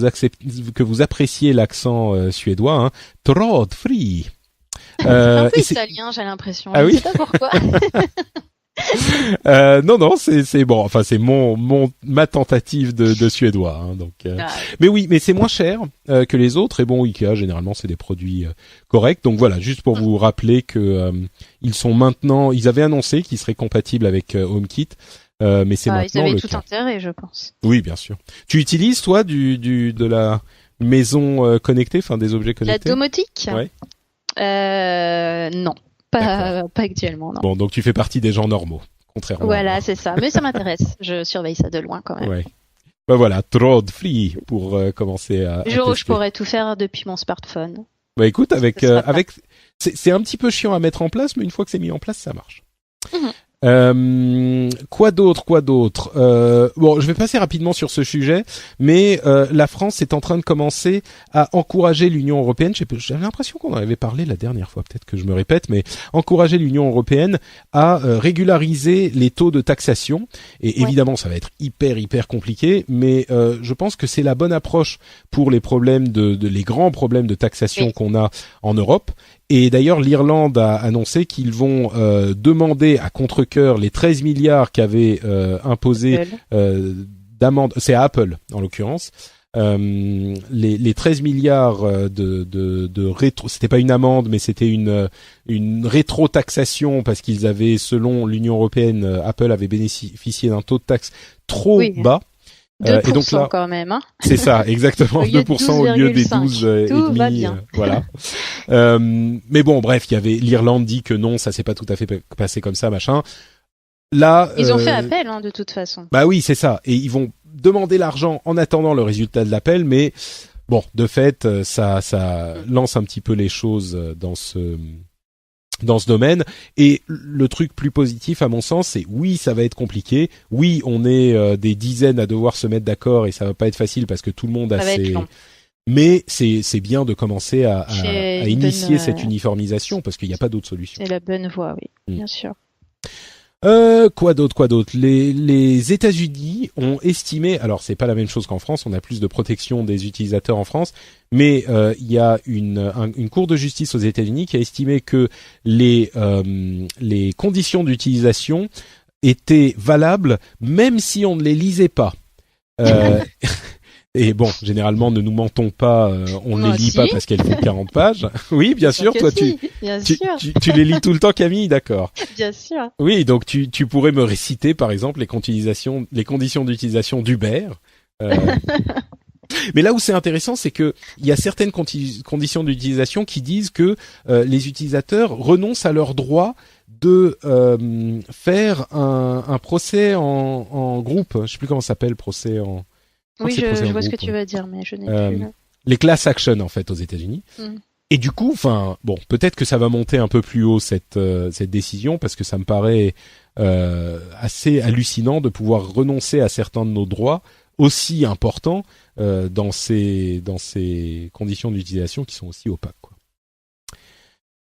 vous appréciez l'accent suédois. Hein. Trådfri. Un peu italien, j'ai l'impression. Ah oui. Je sais pas pourquoi. Non, c'est bon. Enfin, c'est ma tentative de suédois. Hein, donc, mais oui, mais c'est moins cher que les autres. Et bon, Ikea généralement c'est des produits corrects. Donc voilà, juste pour vous rappeler que ils avaient annoncé qu'ils seraient compatibles avec HomeKit, mais c'est maintenant ils avaient le tout cas. intérêt, je pense. Oui, bien sûr. Tu utilises toi de la maison connectée, enfin des objets connectés? La domotique? Ouais. Non. Pas actuellement, non. Bon, donc tu fais partie des gens normaux, contrairement. Voilà, c'est ça. Mais ça m'intéresse. Je surveille ça de loin quand même. Ouais. Bah voilà, Trådfri pour commencer à. Le jour où je pourrais tout faire depuis mon smartphone. Bah écoute, c'est un petit peu chiant à mettre en place, mais une fois que c'est mis en place, ça marche. Quoi d'autre Bon, je vais passer rapidement sur ce sujet, mais la France est en train de commencer à encourager l'Union européenne. J'avais l'impression qu'on en avait parlé la dernière fois, peut-être que je me répète, mais encourager l'Union européenne à régulariser les taux de taxation. Et évidemment, ça va être hyper compliqué, mais je pense que c'est la bonne approche pour les problèmes les grands problèmes de taxation qu'on a en Europe. Et d'ailleurs, l'Irlande a annoncé qu'ils vont demander à contre-cœur les 13 milliards qu'avait imposé d'amende. C'est à Apple, en l'occurrence. Les 13 milliards de rétro. C'était pas une amende, mais c'était une rétro-taxation parce qu'ils avaient, selon l'Union européenne, Apple avait bénéficié d'un taux de taxe trop bas. 2% et donc là, quand même, hein. C'est ça, exactement, 2% au lieu des 12 et demi. Va bien. Voilà. Mais bon, bref, l'Irlande dit que non, ça s'est pas tout à fait passé comme ça, machin. Là, ils ont fait appel, hein, de toute façon. Bah oui, c'est ça. Et ils vont demander l'argent en attendant le résultat de l'appel, mais bon, de fait, ça lance un petit peu les choses dans ce domaine. Et le truc plus positif à mon sens, c'est oui, ça va être compliqué, oui, on est des dizaines à devoir se mettre d'accord et ça va pas être facile parce que tout le monde a ses... Mais c'est bien de commencer à initier cette uniformisation parce qu'il n'y a pas d'autre solution. C'est la bonne voie, oui, bien sûr. Quoi d'autre? Les États-Unis ont estimé, alors c'est pas la même chose qu'en France, on a plus de protection des utilisateurs en France, mais il y a une cour de justice aux États-Unis qui a estimé que les conditions d'utilisation étaient valables même si on ne les lisait pas. Et bon, généralement, ne nous mentons pas, on ne les lit pas parce qu'elles font 40 pages. Oui, bien sûr, toi, tu les lis tout le temps, Camille, d'accord. Bien sûr. Oui, donc tu pourrais me réciter, par exemple, les conditions d'utilisation d'Uber. Mais là où c'est intéressant, c'est que il y a certaines conditions d'utilisation qui disent que les utilisateurs renoncent à leur droit de faire un procès en groupe. Je sais plus comment ça s'appelle, procès en... Oui, je vois ce que tu veux dire, mais je n'ai plus. Les class action en fait aux États-Unis. Et du coup, enfin, bon, peut-être que ça va monter un peu plus haut cette décision parce que ça me paraît assez hallucinant de pouvoir renoncer à certains de nos droits aussi importants dans ces conditions d'utilisation qui sont aussi opaques, quoi.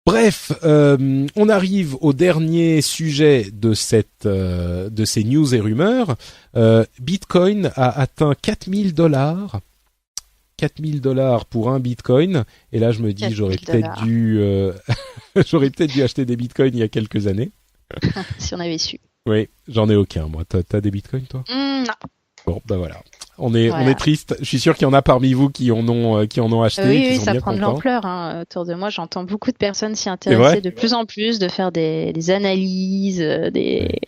Bref, on arrive au dernier sujet de ces news et rumeurs. Bitcoin a atteint $4 000. $4 000 pour un Bitcoin. Et là, je me dis, j'aurais peut-être dû acheter des Bitcoins il y a quelques années. Si on avait su. Oui, j'en ai aucun, moi. T'as des Bitcoins, toi? Non. Bon, bah voilà. On est triste. Je suis sûr qu'il y en a parmi vous qui en ont acheté. Oui, ça prend de l'ampleur. Autour de moi, j'entends beaucoup de personnes s'y intéresser de plus en plus, de faire des analyses,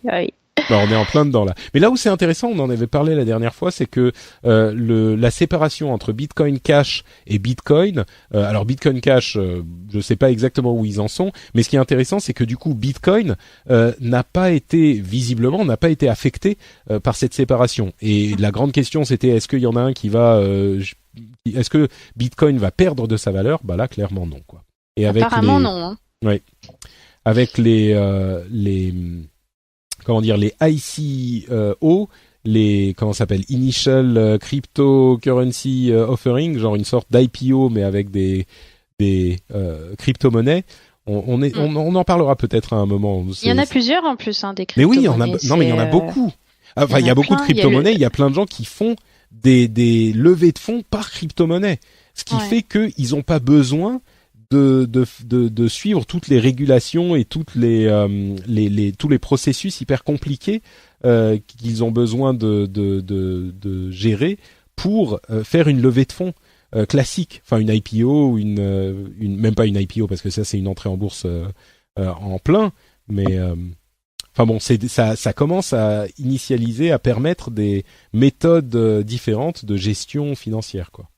Oui. Bah, on est en plein dedans là. Mais là où c'est intéressant, on en avait parlé la dernière fois, c'est que la séparation entre Bitcoin Cash et Bitcoin. Alors Bitcoin Cash, je sais pas exactement où ils en sont, mais ce qui est intéressant, c'est que du coup Bitcoin n'a pas été affecté par cette séparation. Et la grande question, c'était est-ce qu'il y en a un qui va, est-ce que Bitcoin va perdre de sa valeur? Bah là, clairement non, quoi. Et avec apparemment non. Oui. Avec les ICO, comment ça s'appelle, Initial Cryptocurrency Offering, genre une sorte d'IPO mais avec des crypto-monnaies. On en parlera peut-être à un moment. Il y en a plusieurs en plus, des crypto-monnaies. Mais oui, il y en a beaucoup. Enfin, il y a beaucoup de crypto-monnaies, il y a plein de gens qui font des levées de fonds par crypto-monnaie. Ce qui fait qu'ils n'ont pas besoin de suivre toutes les régulations et toutes tous les processus hyper compliqués qu'ils ont besoin de gérer pour faire une levée de fonds classique, enfin une IPO ou même pas une IPO parce que ça c'est une entrée en bourse en plein, mais enfin bon, ça commence à initialiser, à permettre des méthodes différentes de gestion financière, quoi.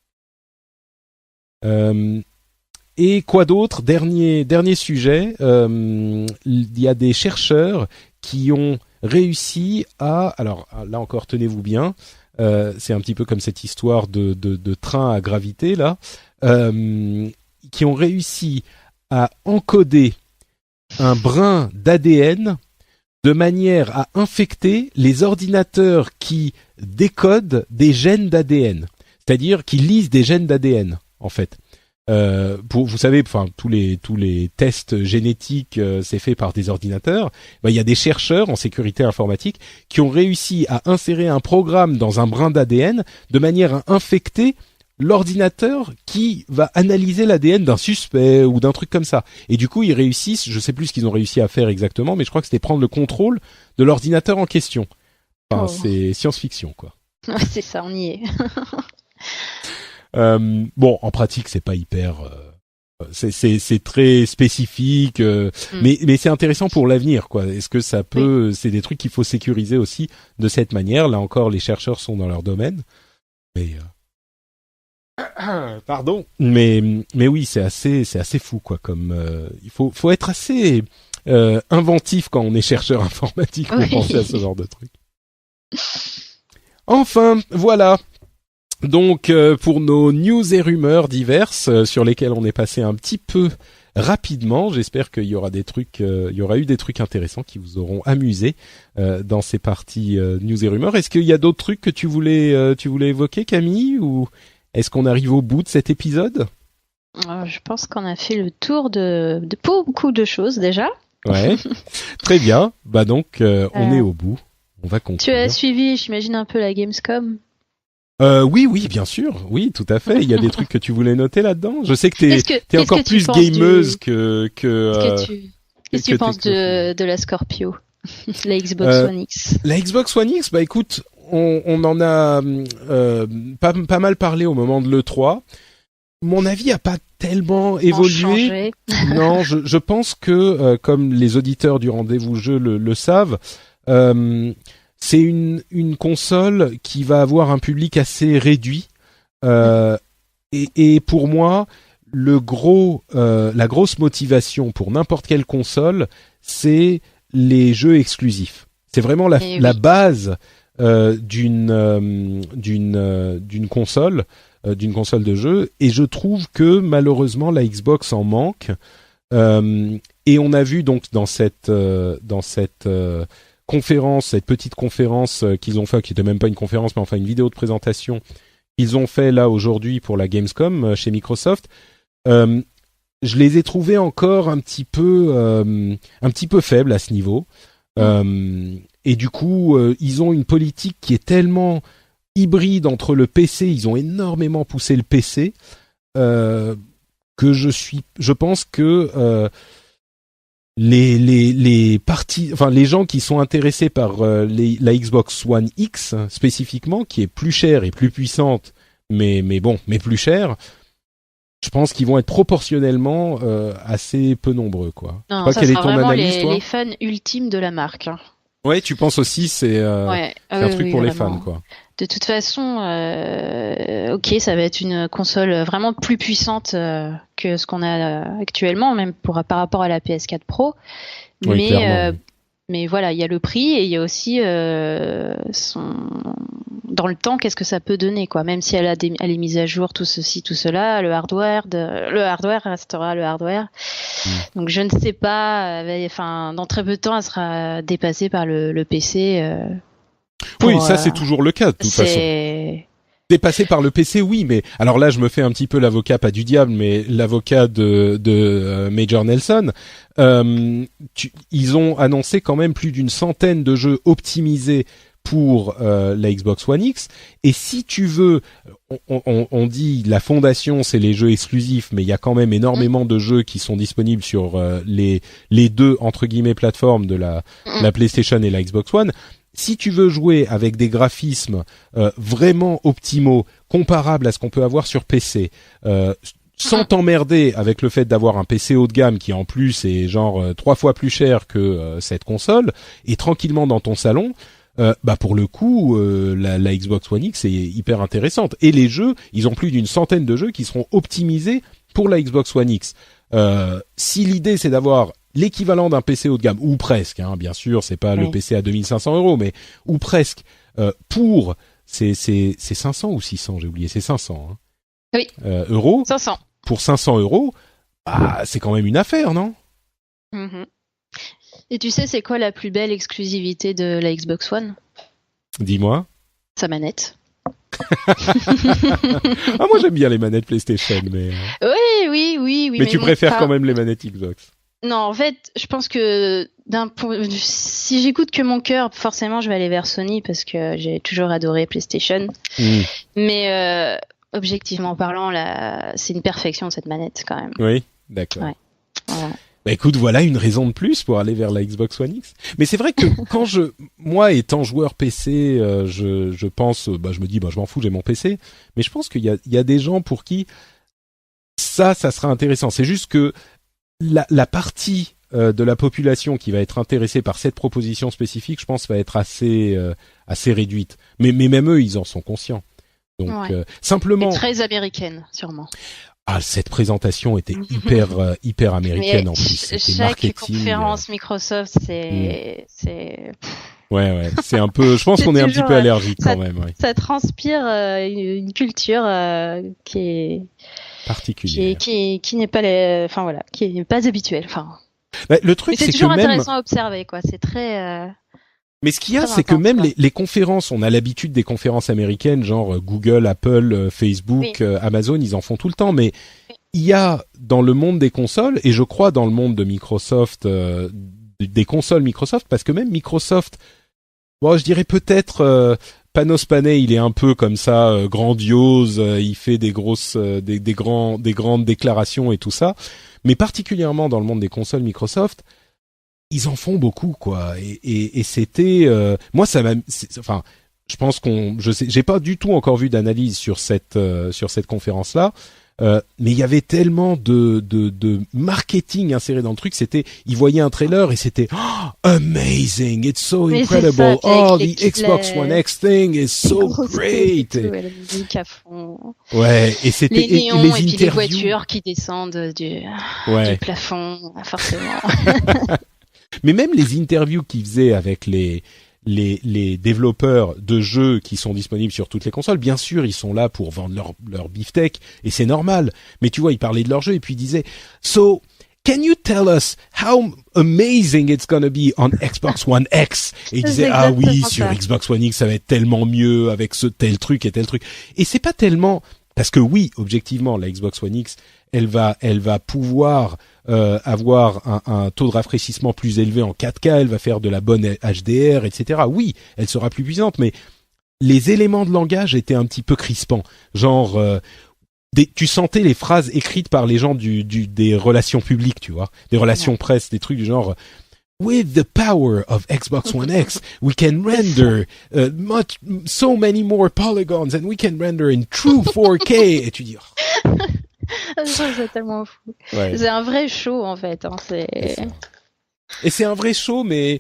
Et quoi d'autre? Dernier sujet, il y a des chercheurs qui ont réussi alors là encore tenez-vous bien, c'est un petit peu comme cette histoire de train à gravité là, qui ont réussi à encoder un brin d'ADN de manière à infecter les ordinateurs qui décodent des gènes d'ADN, c'est-à-dire qui lisent des gènes d'ADN en fait. Vous savez, enfin tous les tests génétiques, c'est fait par des ordinateurs. Il y a des chercheurs en sécurité informatique qui ont réussi à insérer un programme dans un brin d'ADN de manière à infecter l'ordinateur qui va analyser l'ADN d'un suspect ou d'un truc comme ça. Et du coup, ils réussissent, je sais plus ce qu'ils ont réussi à faire exactement, mais je crois que c'était prendre le contrôle de l'ordinateur en question. Enfin, c'est science-fiction, quoi. C'est ça, on y est. Bon, en pratique, c'est pas hyper. C'est très spécifique, mais c'est intéressant pour l'avenir, quoi. Est-ce que ça peut C'est des trucs qu'il faut sécuriser aussi de cette manière. Là encore, les chercheurs sont dans leur domaine. Mais pardon. Mais oui, c'est assez fou, quoi. Comme il faut être assez inventif quand on est chercheur informatique pour penser à ce genre de trucs. Enfin, voilà. Donc pour nos news et rumeurs diverses sur lesquelles on est passé un petit peu rapidement, j'espère qu'il y aura il y aura eu des trucs intéressants qui vous auront amusé dans ces parties news et rumeurs. Est-ce qu'il y a d'autres trucs que tu voulais évoquer, Camille, ou est-ce qu'on arrive au bout de cet épisode? Je pense qu'on a fait le tour de beaucoup de choses déjà. Ouais. Très bien. Bah donc, on est au bout. On va conclure. Tu as suivi, j'imagine, un peu la Gamescom. Oui, bien sûr. Oui, tout à fait. Il y a des trucs que tu voulais noter là-dedans. Je sais que t'es encore plus gameuse que. Qu'est-ce que tu penses de la Scorpio, la Xbox One X? La Xbox One X, bah écoute, on en a pas mal parlé au moment de l'E3. Mon avis a pas tellement évolué. Non, je pense que comme les auditeurs du rendez-vous jeu le savent, c'est une console qui va avoir un public assez réduit. Et pour moi, la grosse motivation pour n'importe quelle console, c'est les jeux exclusifs. C'est vraiment la base d'une console de jeu, et je trouve que malheureusement la Xbox en manque. Et on a vu donc dans cette conférence, cette petite conférence qu'ils ont fait, qui était même pas une conférence, mais enfin une vidéo de présentation qu'ils ont fait là aujourd'hui pour la Gamescom chez Microsoft. Je les ai trouvés encore un petit peu faibles à ce niveau. Et du coup, ils ont une politique qui est tellement hybride entre le PC, ils ont énormément poussé le PC, que je pense que les gens qui sont intéressés par la Xbox One X spécifiquement, qui est plus chère et plus puissante, mais plus chère, je pense qu'ils vont être proportionnellement assez peu nombreux, quoi. Non, je sais pas, quelle est ton vraiment analyse, toi ? les fans ultimes de la marque. Ouais, tu penses aussi c'est un truc pour les fans, quoi. De toute façon, ok, ça va être une console vraiment plus puissante que ce qu'on a actuellement, même par rapport à la PS4 Pro. Oui, mais voilà, il y a le prix et il y a aussi dans le temps, qu'est-ce que ça peut donner, quoi. Même si elle est mise à jour, tout ceci, tout cela, le hardware restera le hardware. Donc je ne sais pas. Dans très peu de temps, elle sera dépassée par le PC. Oui, ça c'est toujours le cas de toute façon. Dépassé par le PC, oui, mais alors là, je me fais un petit peu l'avocat, pas du diable, mais l'avocat de Major Nelson. Ils ont annoncé quand même plus d'une centaine de jeux optimisés pour la Xbox One X. Et si tu veux, on dit la fondation, c'est les jeux exclusifs, mais il y a quand même énormément de jeux qui sont disponibles sur les deux entre guillemets plateformes de la PlayStation et la Xbox One. Si tu veux jouer avec des graphismes vraiment optimaux, comparables à ce qu'on peut avoir sur PC, sans t'emmerder avec le fait d'avoir un PC haut de gamme qui en plus est genre 3 fois plus cher que cette console, et tranquillement dans ton salon, pour le coup, la Xbox One X est hyper intéressante. Et les jeux, ils ont plus d'une centaine de jeux qui seront optimisés pour la Xbox One X. Si l'idée c'est d'avoir l'équivalent d'un PC haut de gamme, ou presque, hein, bien sûr, c'est pas le PC à 2500 €, mais ou presque, pour c'est 500 ou 600, j'ai oublié, c'est 500. Hein, oui. Euros. 500. Pour 500 €, c'est quand même une affaire, non? Et tu sais, c'est quoi la plus belle exclusivité de la Xbox One? Dis-moi. Sa manette. Moi j'aime bien les manettes PlayStation, mais. Oui. Mais tu préfères quand même les manettes Xbox? Non, en fait, je pense que si j'écoute que mon cœur, forcément, je vais aller vers Sony parce que j'ai toujours adoré PlayStation. Mais objectivement parlant, c'est une perfection cette manette quand même. Oui, d'accord. Ouais. Voilà. Bah écoute, voilà une raison de plus pour aller vers la Xbox One X. Mais c'est vrai que moi étant joueur PC, je pense, je me dis, je m'en fous, j'ai mon PC. Mais je pense qu'il y a des gens pour qui ça sera intéressant. C'est juste que la partie de la population qui va être intéressée par cette proposition spécifique, je pense, va être assez réduite. Mais même eux, ils en sont conscients. Donc simplement. Et très américaine, sûrement. Cette présentation était hyper américaine en plus. C'était chaque marketing. Conférence Microsoft, c'est. Ouais, c'est un peu. Je pense qu'on est un petit peu allergique quand même. Ouais. Ça transpire une culture qui est particulière, qui n'est pas qui n'est pas habituelle. Le truc, c'est toujours que même intéressant à observer, quoi. C'est très. Mais ce qu'il y a, c'est que même les conférences, on a l'habitude des conférences américaines, genre Google, Apple, Facebook, Amazon, ils en font tout le temps. Mais il y a dans le monde des consoles, et je crois dans le monde de Microsoft, des consoles Microsoft, parce que même Microsoft, bon, je dirais peut-être Panos Panay, il est un peu comme ça, grandiose, il fait des grosses, des grandes déclarations et tout ça, mais particulièrement dans le monde des consoles Microsoft, ils en font beaucoup, quoi. Et c'était, moi, ça m'a, enfin, je pense j'ai pas du tout encore vu d'analyse sur cette conférence-là. Mais il y avait tellement de marketing inséré dans le truc. Ils voyaient un trailer et c'était amazing, it's so incredible. The Xbox One X thing is so great. Et la musique à fond. Ouais, et c'était les néons les et puis interviews. les voitures qui descendent du plafond, forcément. Mais même les interviews qu'ils faisaient avec les développeurs de jeux qui sont disponibles sur toutes les consoles, bien sûr, ils sont là pour vendre leur beefsteak, et c'est normal. Mais tu vois, ils parlaient de leur jeu et puis ils disaient, so, can you tell us how amazing it's gonna be on Xbox One X? Et ils disaient, ah oui, sur Xbox One X, ça va être tellement mieux avec ce tel truc et tel truc. Et c'est pas tellement, parce que oui, objectivement, la Xbox One X, elle va pouvoir avoir un taux de rafraîchissement plus élevé en 4K, elle va faire de la bonne HDR, etc. Oui, elle sera plus puissante, mais les éléments de langage étaient un petit peu crispants. Genre, tu sentais les phrases écrites par les gens des relations publiques, tu vois, des relations presse, des trucs du genre. With the power of Xbox One X, we can render so many more polygons, and we can render in true 4K. Et tu dis. C'est tellement fou. Ouais. C'est un vrai show en fait. Et c'est un vrai show, mais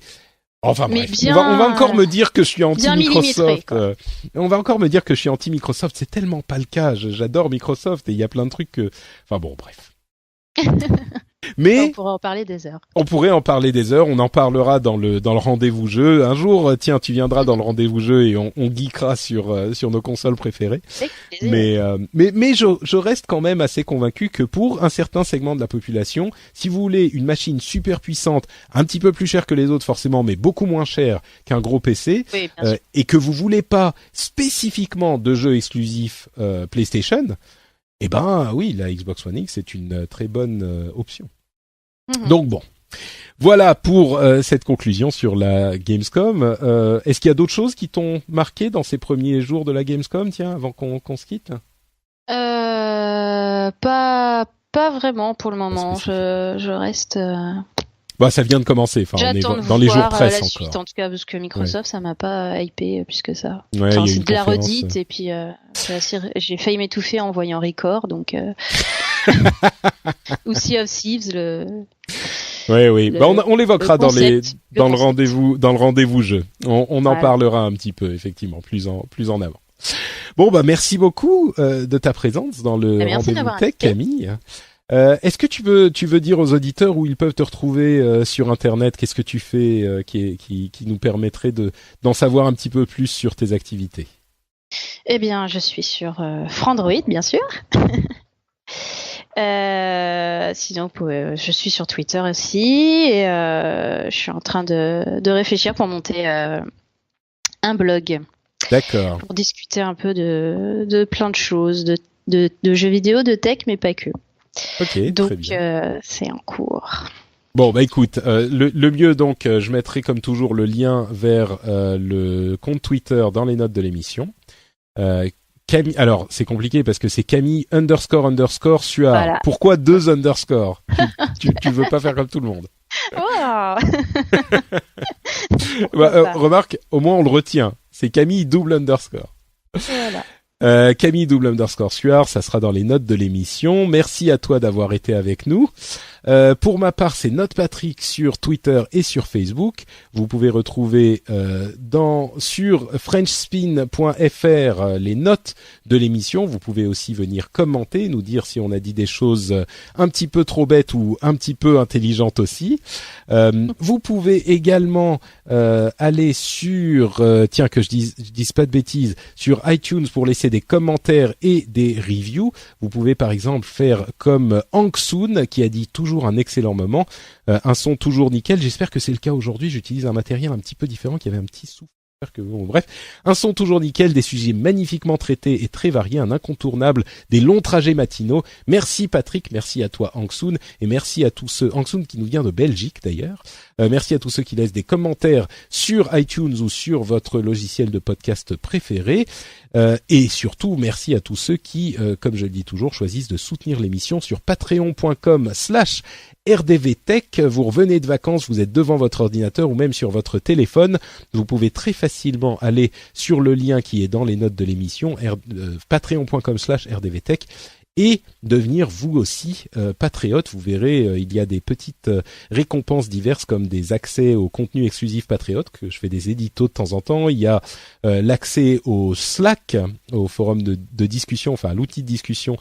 enfin mais bref. Bien... On va encore me dire que je suis anti Microsoft. On va encore me dire que je suis anti Microsoft. C'est tellement pas le cas. J'adore Microsoft et il y a plein de trucs que. Enfin bon, bref. Mais on pourrait en parler des heures. On pourrait en parler des heures. On en parlera dans le rendez-vous jeu. Un jour, tiens, tu viendras dans le rendez-vous jeu et on geekera sur nos consoles préférées. Mais je reste quand même assez convaincu que pour un certain segment de la population, si vous voulez une machine super puissante, un petit peu plus chère que les autres forcément, mais beaucoup moins chère qu'un gros PC, et que vous voulez pas spécifiquement de jeux exclusifs PlayStation, eh ben oui, la Xbox One X c'est une très bonne option. Donc bon, voilà pour cette conclusion sur la Gamescom. Est-ce qu'il y a d'autres choses qui t'ont marqué dans ces premiers jours de la Gamescom, tiens, avant qu'on se quitte? Pas vraiment pour le moment. Je reste. Bah, ça vient de commencer. Enfin, on est dans les jours presse la encore. Suite, en tout cas, parce que Microsoft, ça m'a pas hypé plus que ça. Ouais, enfin, c'est de la redite, et puis j'ai failli m'étouffer en voyant Record, donc ou Sea of Thieves, Oui. Bah, on l'évoquera dans le rendez-vous jeu. On en parlera un petit peu, effectivement, plus en avant. Bon, bah, merci beaucoup de ta présence dans le rendez-vous tech, Camille. Est-ce que tu veux dire aux auditeurs où ils peuvent te retrouver sur Internet? Qu'est-ce que tu fais qui nous permettrait d'en savoir un petit peu plus sur tes activités? Eh bien, je suis sur Frandroid, bien sûr. Sinon, je suis sur Twitter aussi, et je suis en train de réfléchir pour monter un blog. D'accord. Pour discuter un peu de plein de choses, de jeux vidéo, de tech, mais pas que. Ok, donc, très bien. c'est en cours. Bon, bah écoute, le mieux donc, je mettrai comme toujours le lien vers le compte Twitter dans les notes de l'émission. Camille, alors c'est compliqué parce que c'est Camille __ Suard. Voilà. Pourquoi 2 underscores? tu veux pas faire comme tout le monde. Wow. Remarque, au moins on le retient. C'est Camille __. Voilà. Camille _ Suard, ça sera dans les notes de l'émission. Merci à toi d'avoir été avec nous. Pour ma part, c'est Note Patrick sur Twitter et sur Facebook. Vous pouvez retrouver sur frenchspin.fr les notes de l'émission. Vous pouvez aussi venir commenter, nous dire si on a dit des choses un petit peu trop bêtes ou un petit peu intelligentes aussi. Vous pouvez également aller sur tiens que je dise pas de bêtises, sur iTunes pour laisser des commentaires et des reviews. Vous pouvez par exemple faire comme Hank Soon qui a dit toujours un excellent moment, un son toujours nickel. J'espère que c'est le cas aujourd'hui. J'utilise un matériel un petit peu différent qui avait un petit souffle Bref, un son toujours nickel, des sujets magnifiquement traités et très variés, un incontournable des longs trajets matinaux. Merci Patrick, merci à toi Hangsoon, et merci à tous ceux, Hangsoon qui nous vient de Belgique d'ailleurs, merci à tous ceux qui laissent des commentaires sur iTunes ou sur votre logiciel de podcast préféré. Et surtout, merci à tous ceux qui, comme je le dis toujours, choisissent de soutenir l'émission sur patreon.com/rdvtech. Vous revenez de vacances, vous êtes devant votre ordinateur ou même sur votre téléphone. Vous pouvez très facilement aller sur le lien qui est dans les notes de l'émission, patreon.com/rdvtech. Et devenir vous aussi patriote. Vous verrez, il y a des petites récompenses diverses comme des accès au contenu exclusif patriote, que je fais des éditos de temps en temps. Il y a l'accès au Slack, au forum de discussion, enfin à l'outil de discussion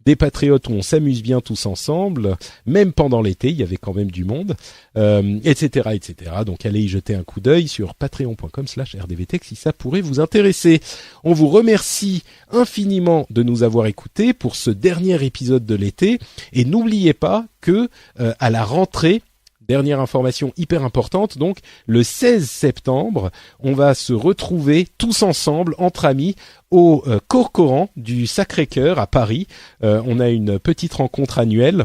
des patriotes où on s'amuse bien tous ensemble, même pendant l'été, il y avait quand même du monde, etc., etc. Donc allez y jeter un coup d'œil sur patreon.com/rdvtech si ça pourrait vous intéresser. On vous remercie infiniment de nous avoir écoutés pour ce dernier épisode de l'été, et n'oubliez pas que à la rentrée, dernière information hyper importante, donc le 16 septembre, on va se retrouver tous ensemble, entre amis, au Corcoran du Sacré-Cœur à Paris. On a une petite rencontre annuelle.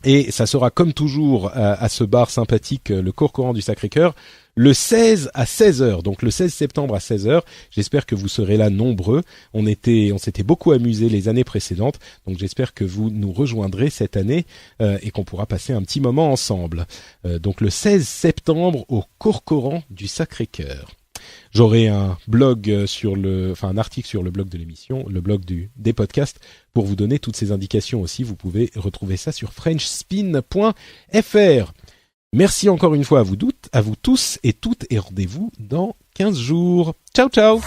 Et ça sera comme toujours à ce bar sympathique, le Corcoran du Sacré-Cœur, le 16 à 16h. Donc le 16 septembre à 16h. J'espère que vous serez là nombreux. On s'était beaucoup amusés les années précédentes. Donc j'espère que vous nous rejoindrez cette année et qu'on pourra passer un petit moment ensemble. Donc le 16 septembre au Corcoran du Sacré-Cœur. J'aurai un blog un article sur le blog de l'émission, le blog des podcasts, pour vous donner toutes ces indications aussi. Vous pouvez retrouver ça sur frenchspin.fr. Merci encore une fois à vous tous et toutes, et rendez-vous dans 15 jours. Ciao, ciao!